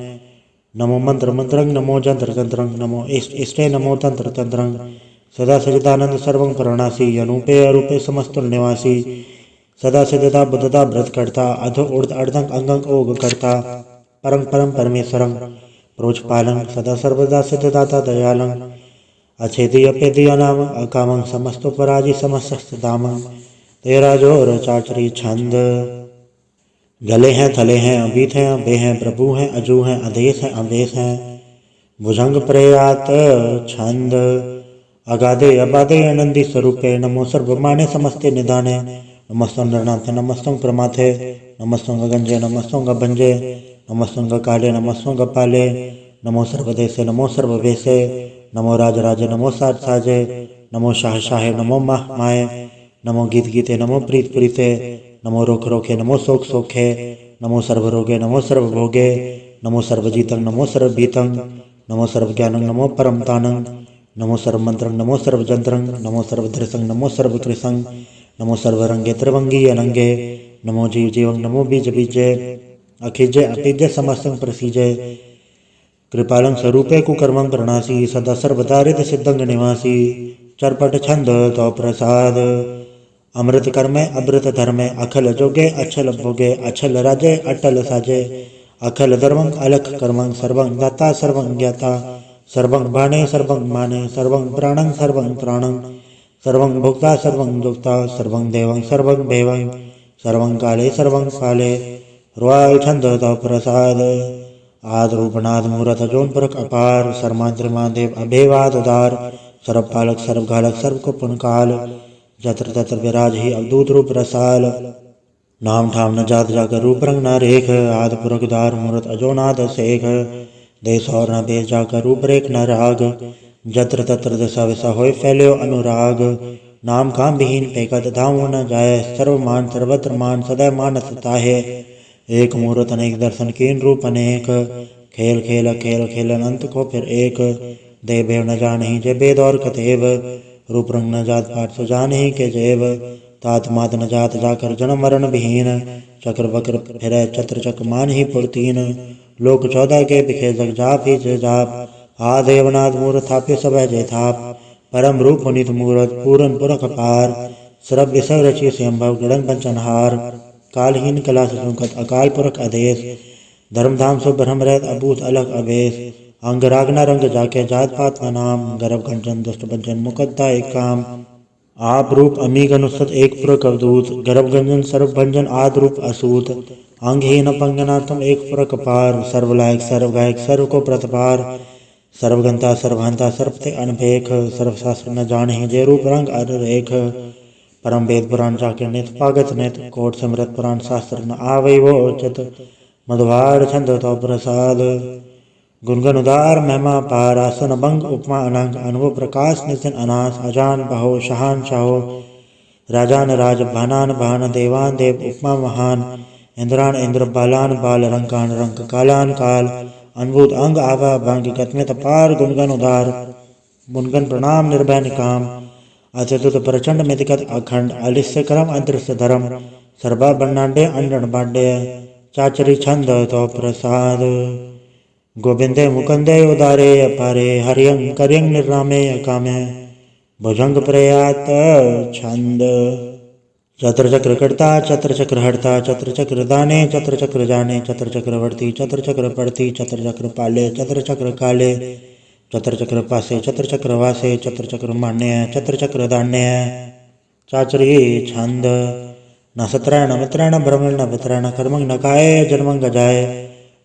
नमो मंत्र मंत्रंग नमो जंत्र जंत्रंग नमो इष्ट इष्टे नमो तंत्र तंत्रंग सदा सचिदानंद सर्वं परणासी अनूपे अरूपे समस्त निवासी सदा सिद्धता बुद्धता व्रत करता अधो उर्ध अर्धंग अंगंग ओग करता परम परम परमेश्वरं प्रोच पालं सदा सर्वदा सिद्धदाता दयालं अछेदी अपेदी अनाम अकामं समस्तो पराजि समस्त दामं तेरा जोर चाचरी छंद गले हैं थले हैं अबीत हैं अबे हैं प्रभु हैं अजू हैं अदेश हैं अबेश हैं भुजंग प्रयात छंद अगाधे अबाधे आनंदी स्वरूपे नमो सर्वमाने समस्ते निधाने नमस्तं नरनाथे नमस्तं प्रमाथे नमस्तं गगंजे नमस्तं गभंजे नमस्तं काले नमस्तं गपाले नमो सर्वदेशे नमो सर्ववेशे नमो राज राजे नमो साज साजे नमो शाह शाहे नमो माह माए नमो गीत गीते नमो प्रीत प्रीते नमो रोख रोखे नमो शोक सोखे नमो सर्वरोगे नमो सर्वभोगे नमो सर्वजीतं नमो सर्वभीतं नमो सर्वज्ञानं नमो परमतानं नमो सर्वमंत्रं नमो सर्वजंत्रं नमो सर्वधृसं नमो सर्वकृसं नमो सर्वरंगे त्रिभंगी अनंगे नमो जीव जीवं नमो बीज बीजे अखिजे अपिजे समस्तं प्रसीजे कृपालं स्वरूपे कुकर्मं प्रणासी सदा सर्वदारित सिद्धंग निवासी चरपट छंद तो प्रसाद अमृत कर्मे अमृत धर्मे अखल जोगे अछल भोगे अछल राजे अटल साजे अखल धर्मं अलख कर्मं सर्वं दाता सर्वं ज्ञाता सर्वं भाणे सर्वं माने सर्वं प्राणं सर्वं त्राणं सर्वं भोक्ता सर्वं दुक्ता सर्वं देवं सर्वं देवं सर्वं काले सर्वं काले रुआय छंद तो प्रसाद आद रूपनाद मूरत जोन परक अपार सर्मांत्रिमा देव अभेवाद उदार सर्वपालक सर्वघालक सर्व को पुनकाल जत्र तत्र विराज ही अवधूत रूप रसाल नाम ठाम न जात जाकर रूप रंग न रेख, आद पुरख दार मूरत अजोनाद शेख। देश और न बेच जाकर रूप रेख न राग, जत्र तत्र दशा विसा होय फैल्यो अनुराग। नाम काम विहीन पेकत धामो न जाय, सर्वमान सर्वत्र मान सदै मानस ताहे। एक मूरत अनेक दर्शन कीन रूप अनेक, खेल खेल खेल खेलन अंत को फिर एक। दे बेव न जानहि जे बेद और कतेव, रूप रंग न जात पाठ सो जानहि के जेव। तात मात न जात जाकर जन्म मरण विहीन, चक्र बक्र फिरै चत्र चक मान ही पुरतीन। लोक 14 के बिखे जग जाप ही जे जाप, आ देवनाथ मूरत थाप्य सब जय थाप। परम रूप पुनित मूरत पूरन पुरख अपार, सरब सब रचि स्वयंभव गणन पंचनहार। कालहीन कला सुसंकत अकाल पुरख आदेश, धर्मधाम सो ब्रह्म रहत अभूत अलग अवेश। अंग रागना रंग जाके जात पात का नाम, गर्भ कंचन दुष्ट भंजन मुकद्दा एक काम। आप रूप अमीग अनुसत एक पुरख अवधूत, गर्भ गंजन सर्व भंजन आद रूप असूत। अंगहीन पंगना तुम एक पुरख पार, सर्वलायक सर्व गायक सर्व को प्रतपार। सर्वगंता सर्वहंता सर्वते अनभेख, सर्वशास्त्र न जाने जे रूप रंग अरेख। परम वेद पुराण जाके नित पागत नित, कोट समृत पुराण शास्त्र न आवै वो उचित। मधुवार छंद तो प्रसाद, गुणगन उदार महिमा पार। आसन भंग उपमा अनंग, अनुभव प्रकाश नितिन अनास। अजान बहो शहान शाहो, राजान राज भानान भान। देवान देव उपमा महान, इंद्रान इंद्र बालान बाल। रंकान रंक कालान काल, अनभूत अंग आवा भंग। गतमित पार गुणगन उदार, गुणगन प्रणाम निर्भय निकाम। अच्युत प्रचंड मितिकत अखंड, अलिस्य क्रम अदृश्य धर्म। सर्वा ब्रह्मांडे अंडन बांडे, चाचरी छंद तो प्रसाद। गोविंदे मुकुंदे उदारे अपारे, हरियंग करियंग निर्रामे अकामे। भुजंग प्रयात छंद, चत्र चक्र कर्ता चत्र चक्र हरता, चत्र चक्र दाने चत्र चक्र जाने। चत्र चक्रवर्ती चत्र चक्र पड़ती, चत्र चक्र पाले चत्र चक्र काले। चत्र चक्र पासे चत्र चक्र वासे, चत्र चक्र मान्य चत्र चक्र दान्य। चाचरी छंद, न सत्र न मित्र न भ्रमण न पित्र, न कर्मंग न काय जन्मंग जाय।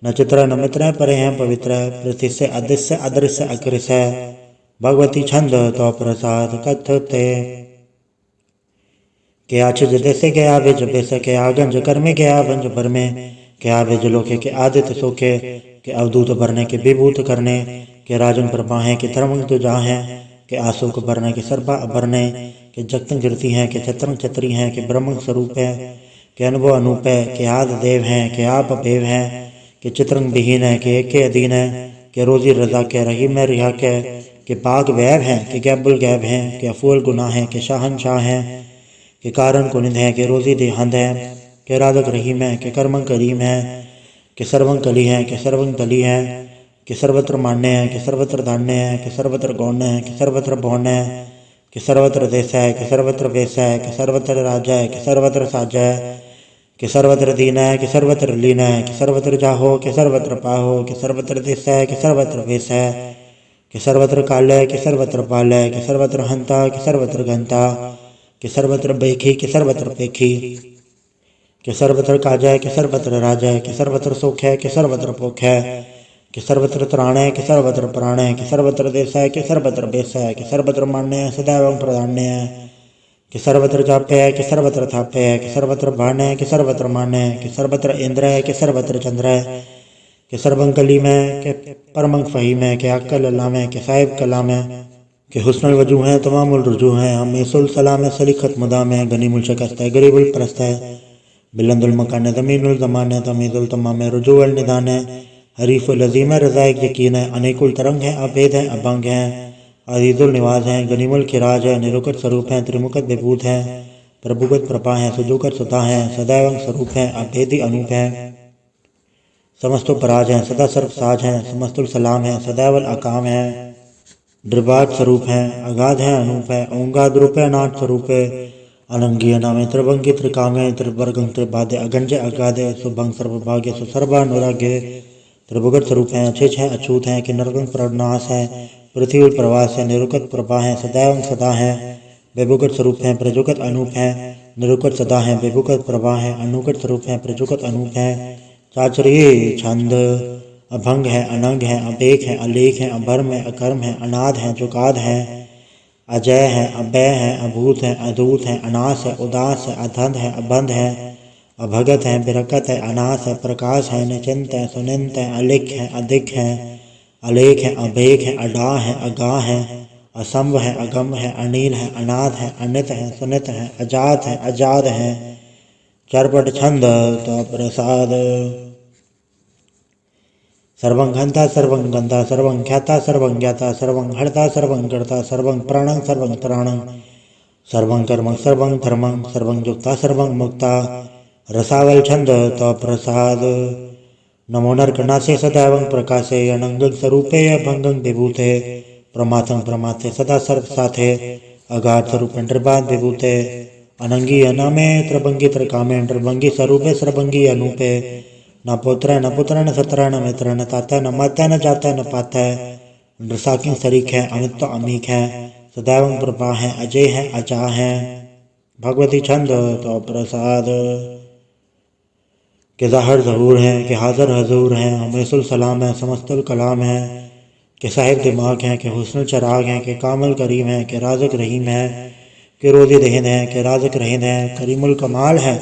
न चित्र न मित्र परे हैं पवित्र, पृथ्वी से अदृश्य अदृश्य अकृष। भगवती छंद तो प्रसाद कथते, के आचिज देसे के आविज बेसे। के आगंज कर्मे के आवंज भरमे, के आविज लोके के आदित्य सोखे। के अवधूत भरने के विभूत करने, के राजन प्रभाहें के धर्म तुझा हैं। के आशुक भरने के सर्वा अभरने, के जगतंग गिरती हैं के छत्रंग छत्री हैं। के ब्रह्म स्वरूप है, के अनुभव अनूप है। के आद देव हैं के आप भेव हैं, के चित्रंग विहीन है के एक के अधीन है। के रोजी रजा के रही में रिहा के पाक वैब हैं के गैबुल गैब हैं। के अफूल गुनाह हैं के शाहनशाह हैं, के कारण कुनिंद है के रोजी देहंद है। के राधक रहीम है के कर्मंग करीम है, के सर्वंग कली है के सर्वंग तली है। के सर्वत्र मान्य है के सर्वत्र धान्य है, के सर्वत्र गौण्य है के सर्वत्र भौन्य है। के सर्वत्र देश है के सर्वत्र वेश है, के सर्वत्र राजा है के सर्वत्र साजा है। के सर्वत्र दीन है के सर्वत्र लीन है, के सर्वत्र जाहो के सर्वत्र पाहो। के सर्वत्र देश है के सर्वत्र वेश है, के सर्वत्र काल है के सर्वत्र पाल है। के सर्वत्र हंता के सर्वत्र घंता, के सर्वत्र बेखी के सर्वत्र पेखी। के सर्वत्र काज है के सर्वत्र राज है, के सर्वत्र सुख है के सर्वत्र भूख है। कि सर्वत्र त्राण है कि सर्वत्र प्राण है, कि सर्वत्र देश है कि सर्वत्र बेस है। कि सर्वत्र मान्य है सदैव प्रधान्य है, कि सर्वत्र जाप्य है कि सर्वत्र थाप्य है। कि सर्वत्र भान है कि सर्वत्र मान्य है, कि सर्वत्र इंद्र है कि सर्वत्र चंद्र है। कि सर्वं कलीम है कि परमं फहीम है, कि अक्कल अल्लाम है कि साहिब कलाम है। कि हुस्नुल वजूह है तमामुल रुजू है, हमीसुल सलाम है सलीखत मुदाम है। गनीमुल शकस्त है गरीबुल परस्त है, बिलंदुल मकान है ज़मीनुल ज़मान है। तमीज़ुल तमाम है रुजूअल निदान है, हरीफुल अज़ीम है रज़ाइक यकीन है। अनेकुल तरंग है अभेद है अभंग है, अजीजुल निवाज है गनीमुल खिराज है। निरुकत स्वरूप है त्रिमुखत विभूत है, प्रभुगत प्रभा है सुजोकर सुधा है। सदैव स्वरूप है अभेदी अनूप है, समस्तो पराज है सदा सर्व साज है। समस्तुल सलाम है सदैवल अकाम है, द्रिबाद स्वरूप है अगाध है अनूप है। ओंगाद रूप है नाथ स्वरूप है, अनंगीय नामे त्रिभंगी त्रिकामे। त्रिवर्गं त्रिबादे अगंजे अगाधे, शुभंग सर्वभाग्य सुसर्वानुराग्य। त्रिभुगत स्वरूप है अछेछ है अछूत है, कि नरकंग प्रनाश है पृथ्वी प्रवास है। निरुकत प्रभा है सदैव सदा है, बेभुगत स्वरूप है प्रजुगत अनूप है। निरुकत सदा है बेभुगत प्रभा है, अनुगत स्वरूप है प्रजुगत अनूप है। चाचरी छंद, अभंग है अनंग है अपेख है अलेख है अभर्म है अकर्म है अनाद है जुगाद है। अजय है अभय है अभूत है अधूत है अनास है उदास है अधंध है अबंध है। अभगत है, बिरकत है, अनास है, प्रकाश है, निचिंत है, सुनिंत है, अलिख है, अधिक है, अलेख है, अभेक है, अडा है, अगा है, असंभ है, अगम है, अनिल है, अनाथ है, अनित है, सुनित है, अजात है, अजाद है, चरपट छंद तो प्रसाद। सर्वं घंता सर्वं गंता सर्वं ख्याता सर्वं ज्ञाता सर्वं हर्ता सर्वं कर्ता सर्वं प्राणं सर्वं त्राणं सर्वं कर्मं सर्वं धर्मं सर्वं युक्ता सर्वं मुक्ता रसावल छंद तो प्रसाद। नमो नरकनासे सदैवं प्रकाशे अनंगं स्वरूपे अभंगं विभूते प्रमाथं प्रमाथे सदा सर्व साथे अगाध स्वरूप निर्बाध विभूते अनंगी अनामे त्रभंगी त्रकामे त्रभंगी स्वरूपे सर्वंगी अनूपे न पुत्र न पुत्र न सत्र न मित्र न ताता न माता न जाता न पाता है नृसाकिंग शरीक है अमित तो अमीक है सदैव प्रभा है अजय है अजा है भगवती छंद तो प्रसाद। के ज़ाहिर ज़हूर है कि हाज़र हजूर हैं हमेशुल सलाम है समस्तुल कलाम है कि साहिब दिमाग हैं कि हुस्नुल चराग हैं कि कामल करीम है कि राज़िक रहीम है कि रोज़ी दहिंद है कि राज़िक रहींद है करीमुल कमाल है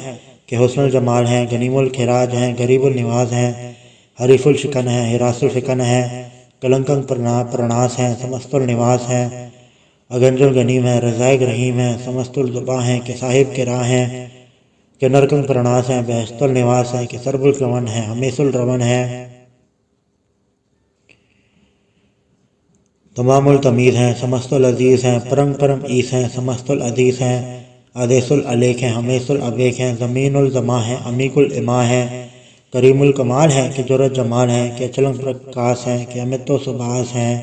कि हुस्नुल जमाल हैं गनीमुल खिराज हैं गरीबुल निवाज हैं हरीफुल शिकन है हिरासुल फिकन है कलंकंग प्रणास हैं समस्तुल निवास हैं अगंजुल गनीम है रज़ाइक रहीम है समस्तुल जुबा हैं कि साहिब के राह हैं कि नरकंग प्रणास हैं बहस्तुल निवास हैं कि सरबुल रवन है हमेशुल रवन है तमामुल तमीज़ हैं समस्तुल अजीज़ हैं परम परम ईस हैं समस्तुल अदीस हैं आदेशुल अलेख हैं हमेशुल अबेक हैं ज़मीनुल जमा है अमीकुल इमा है करीमुल कमाल है कि जुरत जमाल है कि अचलंग प्रकाश है कि अमितो सुबास हैं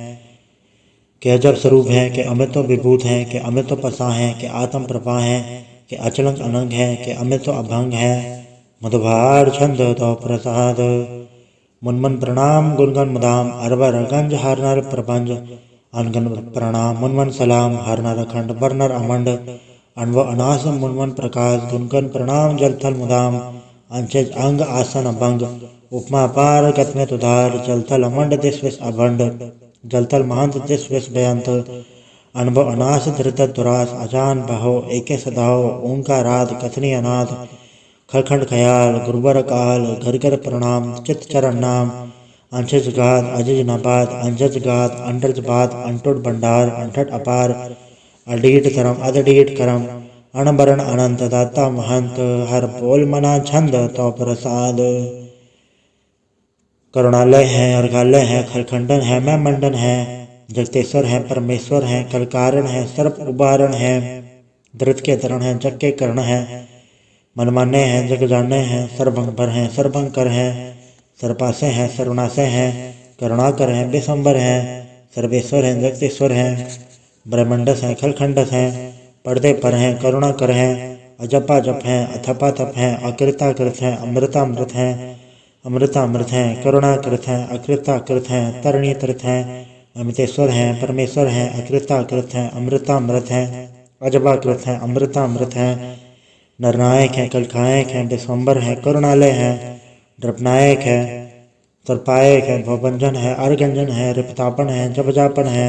कि अजब स्वरूप हैं कि अमितो विभूत हैं कि अमितो पसा हैं कि आत्म प्रभा हैं कि अचलंग अनंग है कि अमितो अभंग है मधुभार छंद तो प्रसाद। मुनमन प्रणाम गुनगन मुदाम अरबर गंज हरनर प्रभंज अनगन प्रणाम मुनमन सलाम हरनर अखंड बरनर अमंड अनव अनास मुनमन प्रकाश गुनगन प्रणाम जलथल मुदाम अंशज अंग आसन अभंग उपमा पार गतमेत उधार जलथल अमंड दिस विस अभंड जलथल महंत दिस विस बेअंत अनुभव अनास धृत दुरास अजान बहो एके सदाओ ओंकाराद कथनी अनाथ खरखंड खयाल गुरुबर काल घर घर प्रणाम चित चरण नाम अंशज गाद अजज नबाद अंजज गाद अंडज बाद अंटुट भंडार अंठट अपार अडीट करम अदडीट करम अणबरण अनंत दाता महंत हर बोल मना छंद तो प्रसाद। करुणालय है अर्घालय है खरखंडन है मैं मंडन है जगतेश्वर है परमेश्वर है कलकारण है सर्प उबारण है धृत के तरण है जग के कर्ण है मनमाने हैं जग जाने हैं सर्वभंग पर हैं सर्वभंकर हैं सर्वपासे हैं सर्वनाशे हैं करुणाकर हैं बेसंबर हैं सर्वेश्वर हैं जगतेश्वर हैं ब्रह्मंडस हैं खलखंडस हैं पर्दे पर हैं करुणा कर हैं अजपा जप हैं अथपा तप हैं अकृताकृत हैं अमृतामृत हैं अमृतामृत हैं करुणाकृत हैं अकृताकृत हैं तरणीकृत हैं अमितेश्वर हैं परमेश्वर हैं अकृताकृत हैं अमृतामृत हैं अजबाकृत हैं अमृतामृत हैं नरनायक हैं कलकायक हैं विश्वम्बर हैं करुणालय हैं द्रपनायक है सर्पायक है भवभंजन है अर्गंजन है रिपतापन है जपजापन है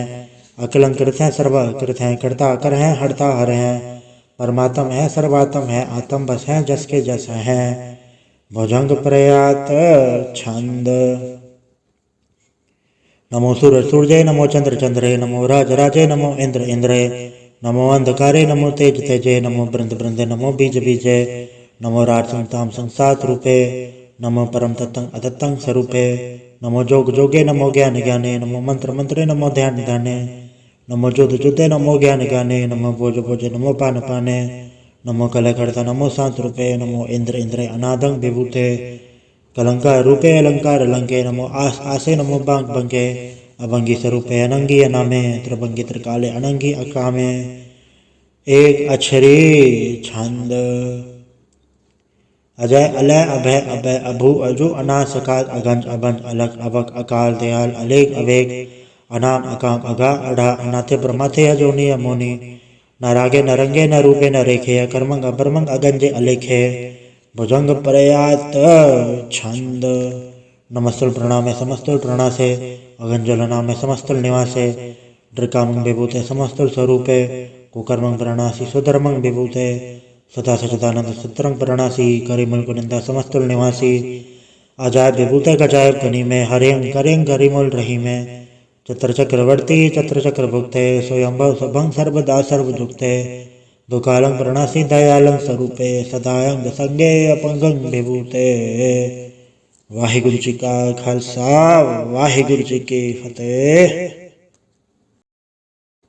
अकलंकृत हैं सर्वाकृत हैं कर्ता कर हैं हरता हर हैं परमात्म है सर्वात्म है आत्म बस हैं जस के जस हैं भुजंग प्रयात छंद। नमो सूर्य नमो चंद्र चंद्रे नमो राज राजे नमो इंद्र इंद्रे नमो अंधकारे नमो तेज तेजे नमो बृंद बृंदे नमो बीज बीजे नमो राट संताम संसात रूपे नमो परम तत्तं अतत्तं स्वरूपे नमो जोग जोगे नमो ज्ञान ज्ञाने नमो मंत्र मंत्रे नमो ध्यान ध्याने नमो जुद जुदे नमो ज्ञान ज्ञाने नमो भोज भोजे नमो पान पाने नमो कलकर्ता नमो शांत रूपे नमो इंद्र इंद्रे अनादं विभूते कलंकार रूपे अलंकार अलंके नमो आस आसे नमो बांग बंगे अभंगी स्वरूपे अनंगी अनामे त्रिभंगी त्रिकाले अनंगी अकामे एक अक्षरी छंद। अजय अलय अभय अभय अभु अजु अनाथ सकाल अगंज अभंज अलग अबक अकाल दयाल अलेख अवेक अनाम अकाम अगा अढ़ा अनाथे ब्रह्माथे अजोनी अमोनी न रागे न रंगे न रूपे न रेखे अकर्मंग अबरमंग अगंजे अलेखे भुजंग प्रयात छंद। नमस्तुल प्रणामे समस्तुल प्रणासे अगंजल नामे समस्तुल निवासे ड्रकामंग विभूते समस्तुल स्वरूपे कुकर्मंग प्रणासी सुधर्मंग विभूते सदा सचिदानंद सतरंग प्रणासी करे मुल्क निंदा समस्तुल निवासी अजायब विभूत गजायब गनी में हरियं करें गरिमुल रही में चत्र चक्रवर्ती चत्र चक्र भुक्ते स्वयंभव सभंग सर्वदा सर्वजुक्ते दुकालं प्रणासी दयालं स्वरूपे सदायंग संगे अपंगं विभूते। वाहिगुरु जी का खालसा वाहिगुरु जी की फतेह।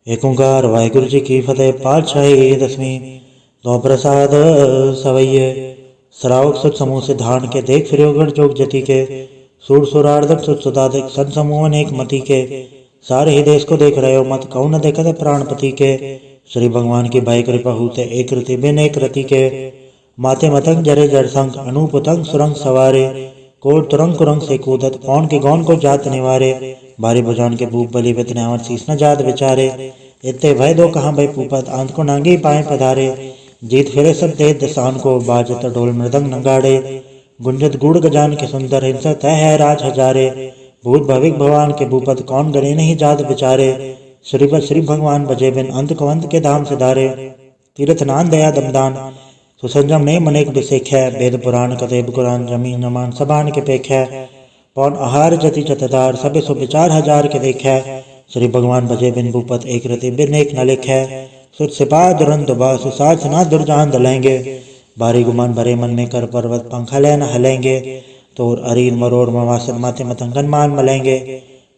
एक ओंकार वाहिगुरु जी की फतेह। पातशाही दसवीं। दो प्रसाद सवैये सराउक सुत समूह से धान के देख फिरोगढ़ जोग जति के सूर सुरार्दक सुत सुदादिक सन समूह अनेक मति के सारे ही देश को देख रहे हो मत कौन न देखते प्राणपति के। श्री भगवान की भाई कृपा होते एक रति बिन एक रति के माते मतंग जरे जर संग अनुपतंग सुरंग सवारे कोट तुरंग कुरंग से कूदत पौन के गौन को जात निवारे भारी भुजान के भूप बलि वितने अमर शीस न जात विचारे इतने भय दो कहाँ भय पूपत आंत को नांगी पाए पधारे जीत फिरे सब दे दसान को बाजत ढोल मृदंग नगाड़े गुंजत गुड़ गजान के सुंदर हिंसा तय है राज हजारे भूत भविक भगवान के भूपत कौन गणे नहीं जात विचारे श्री भगवान बजे बिन अंत को अंत के धाम सिधारे तीर्थ नान दया दमदान सुसंजम ने मनेक बिसेख है वेद पुराण कदेब कुरान जमीन नमान सबान के पेख है पौन आहार जति जतदार सबे सो विचार हजार के देख है श्री भगवान बजे बिन भूपत एक रति बिन एक न लिख है सुत सिपाह दुरंत बा सुसाज ना दुर्जान दलेंगे भारी गुमान भरे मन में कर पर्वत पंखा ले न हलेंगे तोर अरीन मरोड़ मवासन माथे मतंगन मान मलेंगे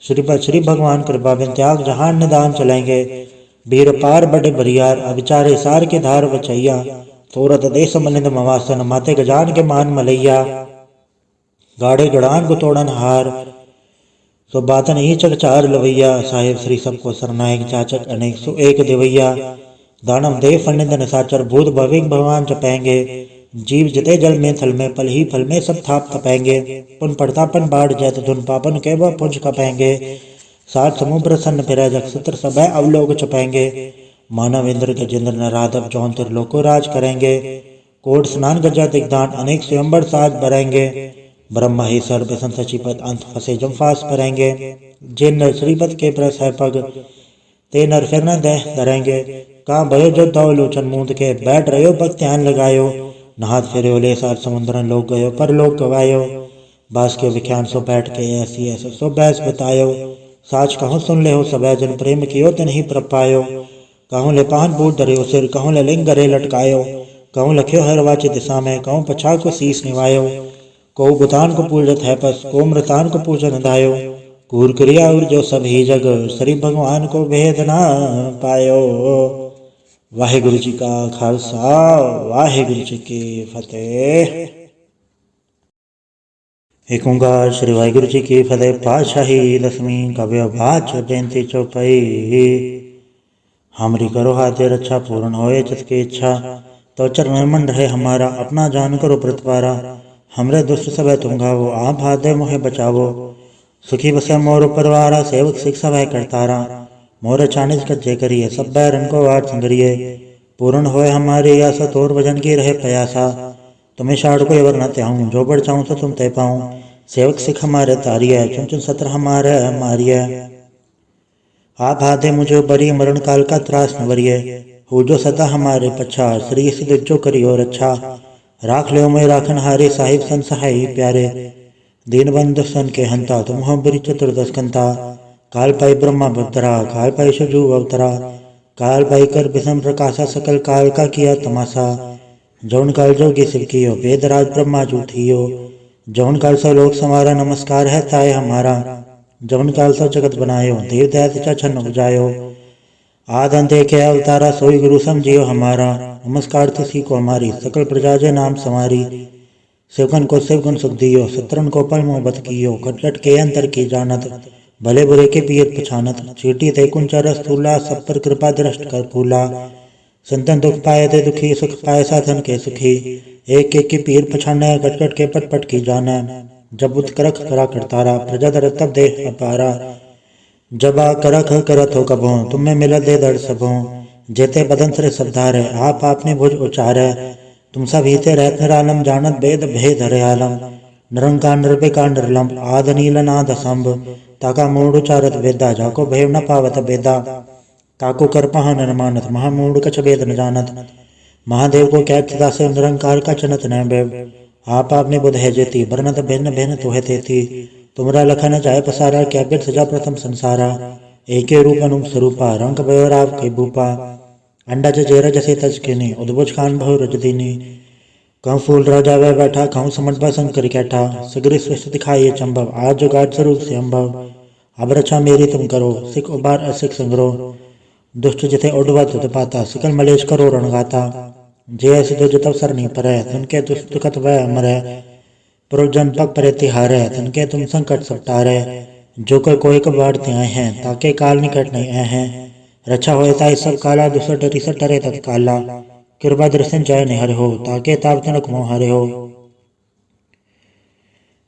श्री भगवान कृपा बिन त्याग जहान निदान चलेंगे वीर पार बड़े बरियार अविचारे सार के धार बचैया तोरत देश मलिंद मवासन माते गजान के मान मलैया गाड़े गड़ान को तोड़न हार सो बातन ही चकचार लवैया साहेब श्री सबको सरनायक चाचक अनेक सो एक देवैया दानव देव फनिंद निसाचर भूत भविक भगवान चपेंगे जीव जिते जल में थल में पल ही फल में सब थाप तपेंगे पुन पड़तापन बाढ़ जैत धुन पापन के वह पुंज कपेंगे सात समूह प्रसन्न फिर जक्षत्र सब अवलोक चपेंगे मानव इंद्र गजेंद्र नराधव जौन त्रिलोको राज करेंगे कोट स्नान गजा दिग्दान अनेक स्वयंवर साज भरेंगे ब्रह्म ही सर्व सन सचिपत अंत फसे जम फास भरेंगे जिन नर श्रीपद के प्रस है पग ते नर फिर न दह धरेंगे कहाँ भयो जो दो लोचन मूंद के बैठ रहो भक्त ध्यान लगायो नहात फिर ले सार समुद्र लोग गयो पर लोग गवायो बास के विख्यान सो बैठ के ऐसी ऐसे सो बैस बतायो साच कहूँ सुन ले हो सब जन प्रेम कियो तिन ही प्रपायो कहूँ ले पान बूट धरियो सिर कहूँ ले लिंग गरे लटकायो कहूँ लख्यो हर वाच दिशा में कहूँ पछा को शीस निवायो को बुतान को पूजत है पस को मृतान को पूजन दायो कूर क्रिया और जो सब ही जग श्री भगवान को भेद ना पायो। वाहिगुरु जी का खालसा वाहिगुरु जी की फतेह। एक ओंकार श्री वाहिगुरु जी की फतेह। पातशाही दसवीं। कव्य बाच जयंती चौपाई। हमरी करो हाथे रक्षा पूर्ण होए जिसकी इच्छा तो चरण मन रहे हमारा अपना जान करो प्रतिपारा हमरे दुष्ट सब तुम गावो आप हाथ दे मोहे बचावो सुखी बसे मोर परिवारा सेवक शिक्षा वह करतारा मोर चानिज कच्चे करिए सब बैरन को वार संगरिए पूर्ण होए हमारे आशा तोर वजन की रहे प्रयासा तुम्हें शाड़ को एवर न त्याऊं जो बढ़ चाहूं तो तुम तय पाऊं सेवक सिख हमारे तारिय चुन चुन सत्र हमारे मारिय आप हाथे मुझे बरी मरण काल का त्रास न वरिये हो जो सदा हमारे पच्छा श्री सिद्ध जो करियो रक्षा राख लो मैं राखन हारे साहिब सन सहाय प्यारे दीन बंधु सन के हंता तुम हो बरी चतुर्दश कंता काल पाई ब्रह्मा भक्तरा काल पाई शजु अवतरा काल पाई कर विषम प्रकाशा सकल काल का किया तमाशा जौन काल जोगी शिव कियो वेदराज ब्रह्मा जूठियो जौन काल सा लोक समारा नमस्कार है ताय हमारा जौन काल सा जगत बनायो देव दया छन उपजायो आद अंते के अवतारा सोई गुरु समझियो हमारा नमस्कार तुसी को हमारी सकल प्रजा जे नाम समारी शिवगन को शिवगुण सुख दियो सत्रन को पल मोह बत कियो कटकट के अंतर की जानत भले बुरे के पियत पछानत चीटी ते कुंचर स्थूला सब पर कृपा दृष्ट कर फूला संतन दुख पाए ते दुखी सुख पाए साधन के सुखी एक एक की पीर पछाने कटकट के पट पट की जाना जब उत करख करा करतारा प्रजा दर तब दे अपारा जब आ करख करत हो कबो तुम्हें मिल दे दर सबो जेते बदन सरे सबधार है आप आपने भुज उचार है तुम सब हिते रहत निरालम जानत भेद भेद हरे आलम निरंकार निर्विकार निर्लम आद नील नाद संभ ताका मूड उचारत वेदा जाको भेव न पावत बेदा ताको कर पहा न मानत महामूड कछ भेद न जानत महादेव को कैब चिता से निरंकार का चनत न बेब। आप आपने बुध है जेती बरनत भिन्न भिन्न तुहे तेती। तुमरा लखन जाय पसारा कैबिर सजा प्रथम संसारा। एके रूप अनुप स्वरूपा रंग भयो राव के भूपा। अंडा जेर जसे तज किनी उद्भुज खान बहु रजदीनी। कहूँ फूल राजा वह बैठा कहूँ समझ बा संकर कैठा। सगरी सृष्टि दिखाइए चंबव आज जो गाठ स्वरूप से अम्भव। अब रक्षा मेरी तुम करो सिख उबार असिख संग्रो। दुष्ट जिथे उडवा तुत पाता सिकल मलेश करो रणगाता। जे ऐसी जो जतव सर नहीं परै तनके दुष्ट वह अमरै। पुरजन पग परे तिहारै तनके तुम संकट सब टारै। जो कोई कबाड़ते आए हैं ताके काल निकट नहीं आए हैं। रक्षा होए ताई सब काला दुसर डरी सर टरे तत्काला। कृपा दर्शन जय निहर हो ताके ताप तनक मोह हरे हो।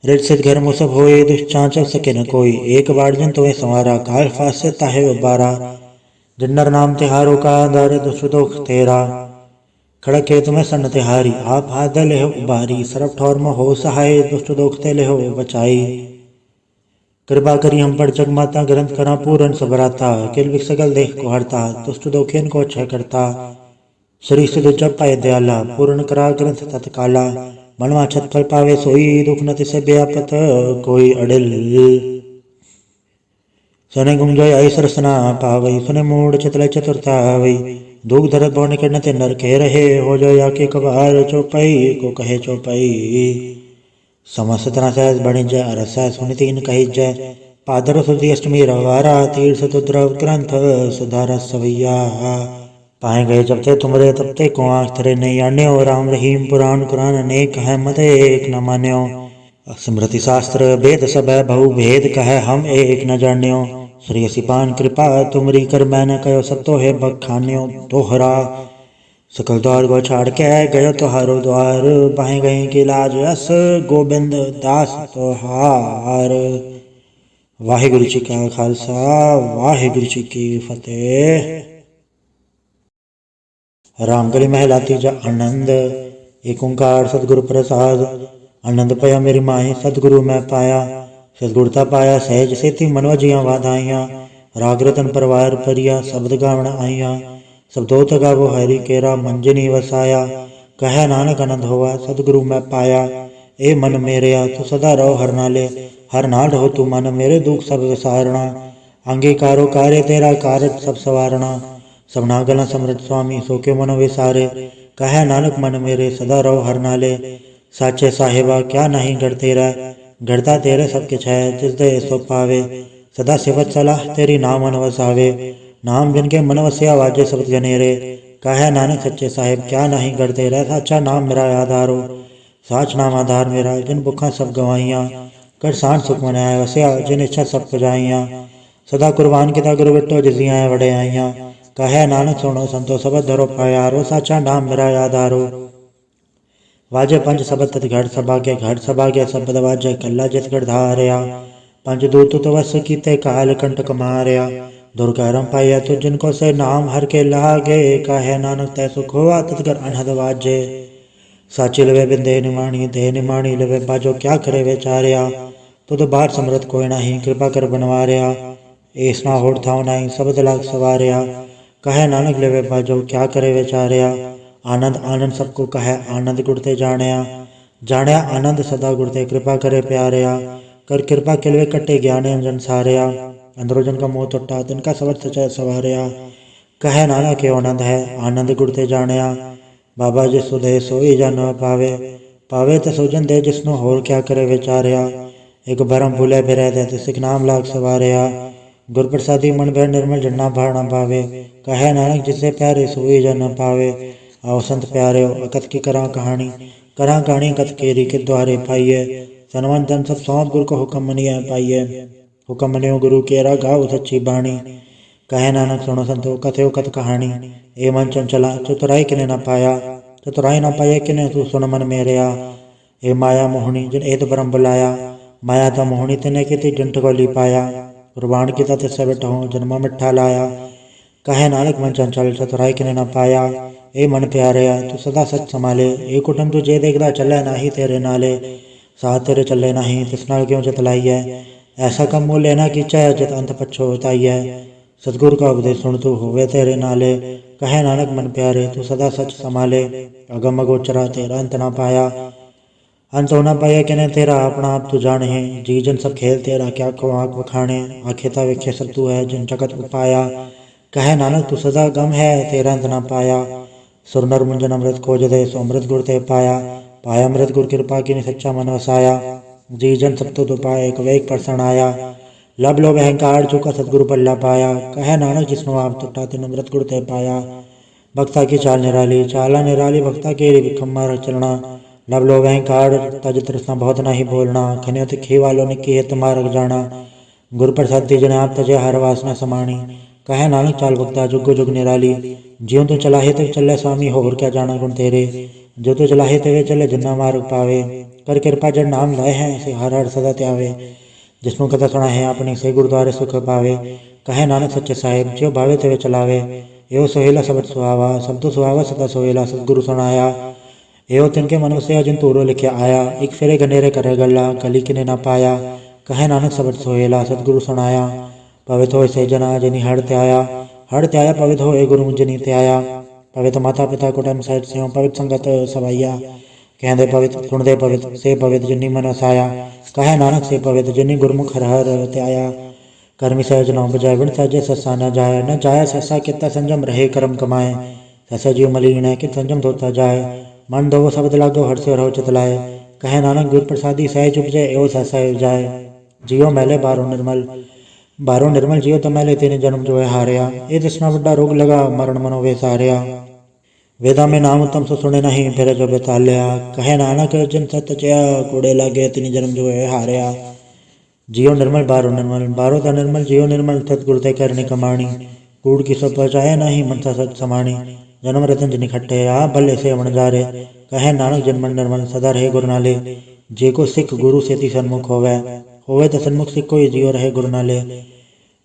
ऋत सिद्ध घर मुसब होए दुष्चांचल सके न कोई। एक बार जन तुम्हें संवारा काल फास्य ताहे उबारा। जिन्नर नाम तिहारों का दर दुष्ट दुख तेरा। खड़क के तुम्हें सन तिहारी आप हाथ लेहो उबारी। सरफ ठौर में हो सहाय दुष्ट दुख ते लेहो बचाई। कृपा करी हम पर जगमाता ग्रंथ करा पूरन सबराता। किल विक सकल देख को हरता दुष्ट दुखेन को क्षय करता। श्री सिद्ध जब पाए दयाला पूर्ण करा ग्रंथ तत्काला। मनवा छत फल पावे सोई दुख न तिसे व्यापत कोई अडिल। सने गुंजय ऐसर सना पावई सुने मूड चितले चतुरता वई। दुख धरत भव निकट न ते नर कह रहे हो जो या के कबार चौपाई को कहे चौपाई। समस्त तना सहज बणि जय अरस सुनि तीन कही जय। पादर सुधी अष्टमी रवारा तीर्थ तुद्रव ग्रंथ सुधार सवैया। पाए गए जब ते तुमरे तब ते को आँख थरे नहीं आन्यो। राम रहीम पुराण कुरान अनेक है मत एक न मान्यो। स्मृति शास्त्र वेद सब बहु भेद कह हम एक न जान्यो। श्री सिपान कृपा तुमरी कर मैंने कहो सब तो है बखान्यो दोहरा। सकल द्वार गो छाड़ के गयो तोहारो द्वार। बाहें गए की लाज अस गोबिंद दास तोहार। वाहिगुरु जी का खालसा वाहिगुरु जी की फतेह। रामगली महला तीजा आनंद। एक ओंकार सतगुरु प्रसाद। आनंद पया मेरी माही सतगुरु मैं पाया। सतगुरता पाया सहज सेती मनवा जिया वाधाइया। राग रतन परवार परिया शब्द गावण आइया। शब्दोत गावो हरि केरा मंजनी वसाया। कह नानक आनंद होवा सतगुरु मैं पाया। ए मन मेरेया तू सदा रहो हर नाले। हर नाल रहो तू मन मेरे दुख सब विसारणा। अंगीकारो कार्य तेरा कारज सब सवारणा। सबना गला समृत स्वामी सो के मन विसारे। कह नानक मन मेरे सदा रहो हर नाले। साचे साहिबा क्या नहीं गढ़ तेरा। गढ़ता तेरे सबके छय जिस दे सो पावे। सदा सेवत सलाह तेरी नाम मन वसावे। नाम जिनके मन वसिया वाजे सब जनेरे। कहे नानक सच्चे साहिब क्या नहीं गढ़ तेरा। साचा नाम मेरा आधारो साच नाम आधार मेरा। जिन भुखा सब गवाइया कर सांड सुख मनाया वसिया। जिन इच्छा सब पुजाइया सदा कुर्बान किता गुरु बिट्टो जिजिया वड़े आइया। कहे नानक सुनो संतो सबद धरो प्यारो। साचा नाम मेरा आधारो वाजे पंच सबद तत घट सभाग्य घट सभाग्य शब्द वाजे कल्ला जित गढ़ धारया। पंच दूत तो वस कीते काल कंटक मारया। दुर्गारम पाया तो जिनको से नाम हर के लागे। कहे नानक तय सुख हुआ तत्कर अनहद वाजे। साची लवे बिंदे निमाणी दे निमाणी लवे बाजो क्या करे बेचार्या। तो बार समरत कोई नहीं कृपा कर बनवारया। ऐसना होड़ था नहीं शब्द लाग सवारया। कहे नानक लेवे बाजो क्या करे बेचार्या। आनंद आनंद सबको कहे आनंद गुड़ते जाणया। जाणया आनंद सदा गुड़ते कृपा करे प्यारया। कर कृपा किलवे कट्टे ज्ञान जन सारया। अंदरो जन का मोह टुटा तिनका सवर्थ चय सवारया। कहे नाना के आनंद है आनंद गुड़ते जाणया। बाबा जिस सुधे सोई जा न पावे। पावे तो सोजन दे जिसनो होर क्या करे विचारया। एक भरम भूले बिरह दे सिख नाम लाग सवारया। गुर प्रसादी मन भय निर्मल जन्ना भार न पावे। कहे नानक जिसे प्यारे सोई जा न पावे। आओ संत प्यारे अकथ की करा कहानी कथ केरी के द्वारे पाइये। सनवन धन सब सौंप गुरु को हुक्म मनिया पाइये। हुक्म मनियो गुरु केरा गाओ सच्ची बाणी। कहे नानक सुनो संतो कथयो कथ कहानी। ए मन चंचला चतुराई किने न पाया। चतुराई न पाए किने तू सुन मन मेरेया। ए माया मोहनी जिन एत ब्रह्म बुलाया। माया था मोहनी तिने की जंट को ली पाया। कुर्बान की तिस्से बिठो जन्मा मिठा लाया। कहे नानक मन चंचल चतुराई किने न पाया। ए मन प्यारया तू सदा सच संभाले। ए कुटुम तू जे देखदा चले नाही तेरे नाले। साथ तेरे चले नहीं तिस नाल क्यों जतलाई है। ऐसा कम मोह लेना की चाहे जत अंत पछोताई है। सतगुरु का उपदेश सुन तू होवे तेरे नाले। कहे नानक मन प्यारे तू सदा सच संभाले। अगम अगोचरा तेरा अंत ना पाया, अंत होना पाया कहने तेरा अपना आप तू जाने है। जी जन सब खेल तेरा क्या को आँख बखाने, आखेता वेखे सब तू है जिन जगत उपाया। कहे नानक तू सदा गम है तेरा अंत ना पाया, सुर नर मुंजन अमृत खोज दे सो अमृत गुर ते पाया। पाया अमृत गुर कृपा की सच्चा मन वसाया, जी जन सब तो पाए एक वेक परसण आया। लब लोभ अहंकार चुका सतगुरु पल्ला पाया, कहे नानक जिसनो आप टुटा तिन अमृत गुर ते पाया। भक्ता की चाल निराली चाला निराली, भक्ता के विखम्मा चलना। लब लोभ अहंकार तज तृष्णा बहुत नहीं बोलना, खनियो तिखी वालों ने की है तुम्हारा जाना। गुरु प्रसाद जन आप तजे हर वासना समाणी, कहे नानक चाल भक्ता जुग जुग निराली। ज्यों तू चलाहे ते चले स्वामी होर क्या जाना गुण तेरे, जो तू चलाहे ते चले जिन्ना मार्ग पावे। कर कृपा जन नाम लाए हैं से हर हर सदा त्यावे, जिसनु कथा सुना है अपनी से गुरुद्वारे सुख पावे। कहे नानक सच्चे साहिब ज्यों भावे ते चलावे, एवं सोहेला सबद सुहावा शब्दो सुहावा सदा सोहेला। सतगुरु सुनाया एवं तिनके मन से जिन तूरो लिखे आया, एक फेरे गनेरे करे गला गली किने ना पाया। कहे नानक सबद सोहेला सतगुरु सुनाया, पवित्र हो से जना जिनी हड़ते आया पवित्र हो गुरु मुझनी ते आया। पवित्र माता पिता कुटुंब सहित से पवित्र संगत सवैया, कहते पवित्र सुन दे पवित्र से पवित्र जिनी मन वसाया। कहे नानक से पवित्र जिनी गुरमुख हर हर ते आया। कर्मी सहज नौ बजाय विण सहजे ससा न जाय ससा कितना संजम रहे कर्म कमाए। ससा जीव मलिन है कि संजम धोता जाए, मन दो शब्द लागो हर से रहो चितलाए। कहे नानक गुर प्रसादी सहज उपजे एवं ससा जाए। जियो मैले बारो निर्मल जियो तो मैले तेने जन्म जो है हारिया। ये तृष्णा बड़ा रोग लगा मरण मनो वे सारिया, वेदा में नाम उत्तम सो सुने नहीं फिर जो बेतालिया। कहे नानक जिन सत चया कूड़े लागे तेने जन्म जो है हारिया। जियो निर्मल बारो था निर्मल जियो निर्मल सतगुरु ते करने कमाणी। कूड़ की सब पहुँचाए नहीं मनसा सत समाणी, जन्म रतन जिन इकट्ठे आ भले से वण जा रे। कहे नानक जन्म निर्मल सदा रहे गुरु नाले, जे को सिख गुरु से ती सन्मुख होवे तो सन्मुख सिख कोई जियो रहे गुरु नाले।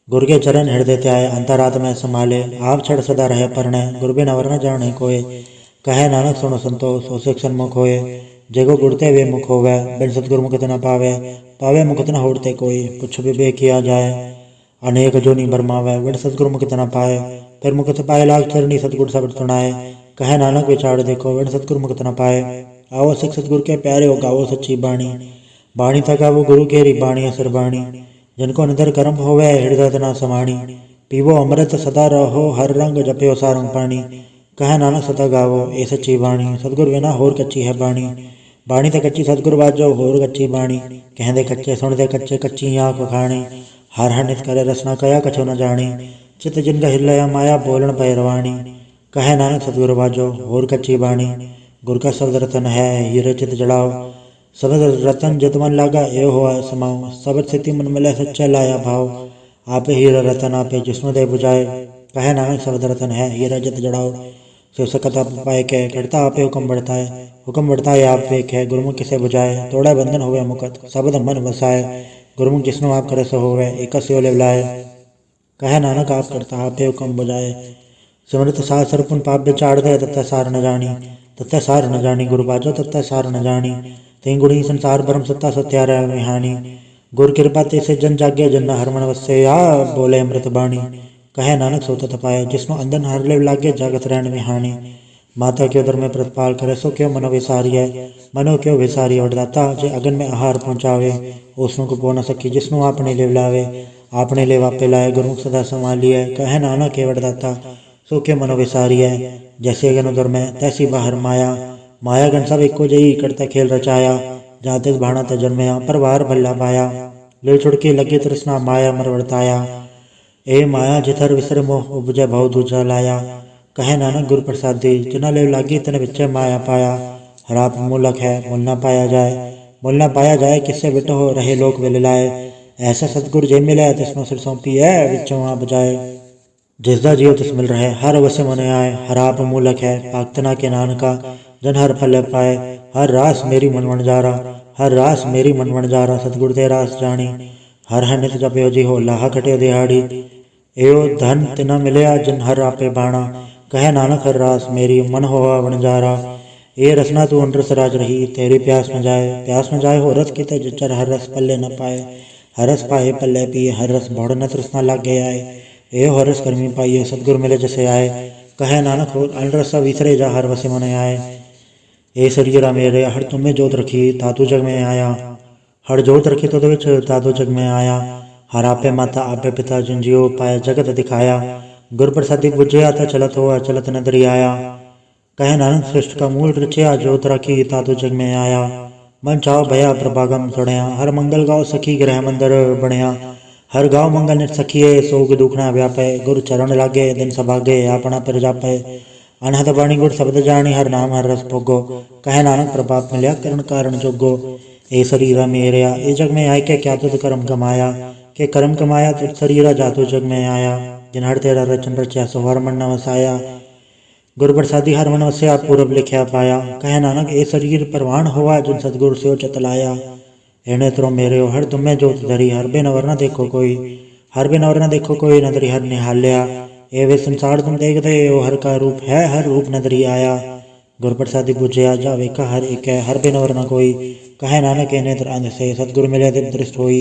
गुरु के चरण हृदय त्याय अंतरात्मा संभाले, आप छड़ सदा रहे परणे गुरु बिन अवर न जाने कोय। कहे नानक सुनो संतोष सो सिख सन्मुख होए, जेगो गुरते वे मुख होवे बिन सतगुरु मुखत न पावे मुखत न होड़ते कोई। पुछ विवेक किया जाए अनेक जोनी बरमावे, बिन सतगुरु मुखत न पाए फिर मुखत पाए लाग चरणी सतगुरु शब्द सुनाए। कहे नानक विचार देखो बिन सतगुरु मुखत न पाए, आओ सिख सतगुरु के प्यारे हो गावो सच्ची बाणी। बाणी था गावो गुरु केरी बाणी असर बाणी, जिनको निधर कर्म होवे हृदय न समाणी। पीवो अमृत सदा रहो हर रंग जपयो सारंग पानी, कहे नानक सदा गावो ए सच्ची बाणी। सतगुरु बिना होर कच्ची है बाणी, बाणी ते कच्ची सतगुरु बाजो होर कच्ची बाणी। कहते कच्चे सुनते कच्चे कच्ची आँख बखाणी, हर हर नित करे रसना कया कछो न जानी। चित जिनका हिलया माया बोलन पैरवाणी, कहे नानक सतगुरु बाजो होर कच्ची बाणी। गुरु का शब्द रतन है हीरे चित जड़ाओ, शब्द रतन जित मन लागा ए हुआ समाओ। शब्द स्थिति मन मिले सच्चा लाया भाव, आपे हीरा रतन आपे जिसनो दे बुझाए। कहे नानक शब्द रतन है हीरा जित जड़ाओ, शिव सकता पाए के करता आपे हुक्म बढ़ता है आप वेख है। गुरुमुख किसे बुझाए तोड़ा बंधन होवे मुकत शब्द मन वसाए। गुरुमुख जिसनो आप करे सो होवे एक से लाए, कहे नानक आप करता आपे हुक्म बुझाए। सिमरत शास्त्र पुन पाप विचार दे तत्ता सार न जानी, गुरु बाजो तत्ता सार न जानी। तीन गुणी संसार ब्रह्म सत्ता सत्यार विहानी, गुर कृपा ते से जन जागे जन हर मन वसे आ बोले अमृत बाणी। कहे नानक सो तत पाए जिसनो अंदन हर ले लागे जागत रहन विहानी। माता क्यों दर में प्रतिपाल करे सो क्यों मनो विसारी है, मनो क्यों विसारी वरदाता जे अगन में आहार पहुँचावे। उसनो को पो न सकी जिसनो आपने ले लावे, आपने ले वापे लाए गुरुमुख सदा संभालिए। कहे नानक के वरदाता सो क्यों मनो विसारी है, जैसे अगन उदर में तैसी बाहर माया गण सब एको जई करता खेल रचाया। जाते भाणा त जन्मया पर बाहर भल्ला पाया, ले छुड़के लगे तृष्णा माया मर वर्ताया। ए माया जिथर विसर मोह उपजय भाव दूजा लाया। कहे नानक गुरु प्रसादी जिना ले लागी तन विचय माया पाया। हराप मूलक है मूल न पाया जाए किससे बिटो हो रहे लोक विल लाए। ऐसा सतगुरु जे मिले तिसनो सिर सौंपी है विचों आ बजाए। जिसदा जियो तिस मिल रहे हर अवश्य मन आए। हराप मूलक है पाक्तना के नानका जन हर फल पाए। हर रास मेरी मन जा रहा सतगुरु ते रास जानी। हर हर नित जपयो जी हो लाहा कटे दिहाड़ी, एओ धन तिना मिलया जिन हर आपे बाणा। कहे नानक हर रास मेरी मन होवा वणजारा। ए रसना तू अनरस राज रही तेरी प्यास न जाए हो रस किते जचर हर रस पल्ले न पाए। हर रस पाए पल्ले पिए हर रस भौड़ न तृष्णा लागे आए। ए हर रस कर्मी पाइए सतगुरु मिले जैसे आए। कहे नानक हो अलरसा विसरे जा हर वसे मन आए। ए सरीरा मेरे हर तुम्हें जोत रखी तातू जग में आया। हर जोत रखी तुद विच तातू जग में आया। हर आपे माता आपे पिता जिन जियो पाए जगत दिखाया। गुर प्रसादी बुझया तो चलत हुआ चलत नदरी आया। कहे नानक सृष्ट का मूल रचया जोत रखी तातू जग में आया। मन चाओ भया प्रभागम सुनया हर मंगल गाओ सखी गृह मंदिर बनया। हर गाँव मंगल नित सखिए सोग दुखना व्यापे। गुरु चरण लागे दिन सभागे अपना पर जापे। अनहद बाणी गुर शब्द जानी हर नाम हर रस भोगो। कहे नानक प्रभात मिलया करण कारण जोगो। ए शरीरा मेरया ए जग में आय के क्या तुझ कर्म कमाया। के कर्म कमाया तुझ शरीरा जातु जग में आया। जिन हर तेरा रचन रचा सो हर मन न वसाया। गुर प्रसादी हर मन वस्या पूरब लिखया पाया। कहे नानक ए शरीर परवान हुआ जिन सतगुरु से चतलाया। एने त्रो मेरे हर तुम्हें जोत धरी हर बे नवर न देखो कोई। हर बे नवर न देखो कोई नदरी हर निहाल्या। ए वे संसार तुम देखते ओ हर का रूप है हर रूप नदरी आया। गुर प्रसादी बुझया जावे का हर एक है हर बे नवर न कोई। कहे नानक ए नेत्र अंध से सतगुरु मिले दिव दृष्ट होई।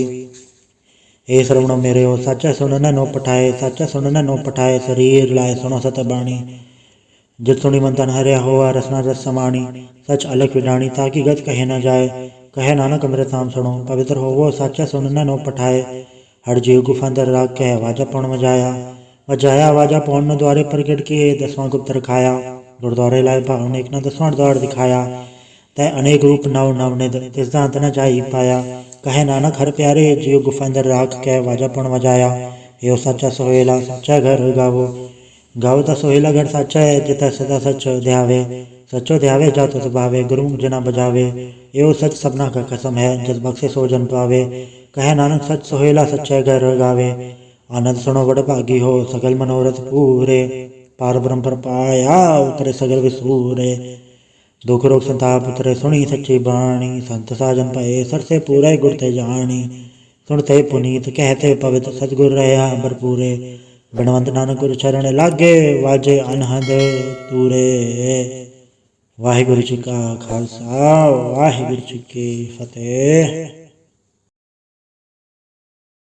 ए श्रवणो मेरे हो सच्चा सुनना नो पठाए सच्चा सुनना नो पठाए। शरीर लाए सुनो सत बाणी जित सुनी मन तन हरिया होआ रसना रस समाणी। सच अलग विडाणी ताकि गत कहे न जाए। कहे नानक अमृत नाम सुनो पवित्र होवो साचा सुनना नो पठाए। हर जीव गुफा अंदर राग कह वाजा पौन मजाया। वजाया वाजा पौन द्वारे प्रगट किए 10वां गुप्त रखाया। गुरुद्वारे लाए भावन एक न 10वां द्वार दिखाया। तय अनेक रूप नव नवनिद तिसदा अंत न जाई पाया। कहे नानक हर प्यारे जीव गुफा अंदर राग कह वाजा पौन मजाया। यो साचा सोहेला साचा घर गावो। गावो ता सोहेला घर साचा है जिता सदा सच ध्यावे। सचो ध्यावे जातो सुभावे गुरुमुख जना बजावे। एवं सच सबना का कसम है जस बख्शे सो जन पावे। कहे नानक सच सोहेला सच्चा घर गावे। आनंद सुनो बड़ भागी हो सकल मनोरथ पूरे। पार ब्रह्म पर पाया उतरे सगल विसूरे। दुख रोग संताप उतरे सुनी सच्ची बाणी। संत साजन पाए सर से पूरा गुर ते जानी। सुनते पुनीत कहते पवित्र सतगुर रहा भरपूरे। बिनवंत नानक गुर चरण लागे वाजे अनहद तूरे। वाहिगुरु जी का खालसा वाहिगुरु जी की फतेह।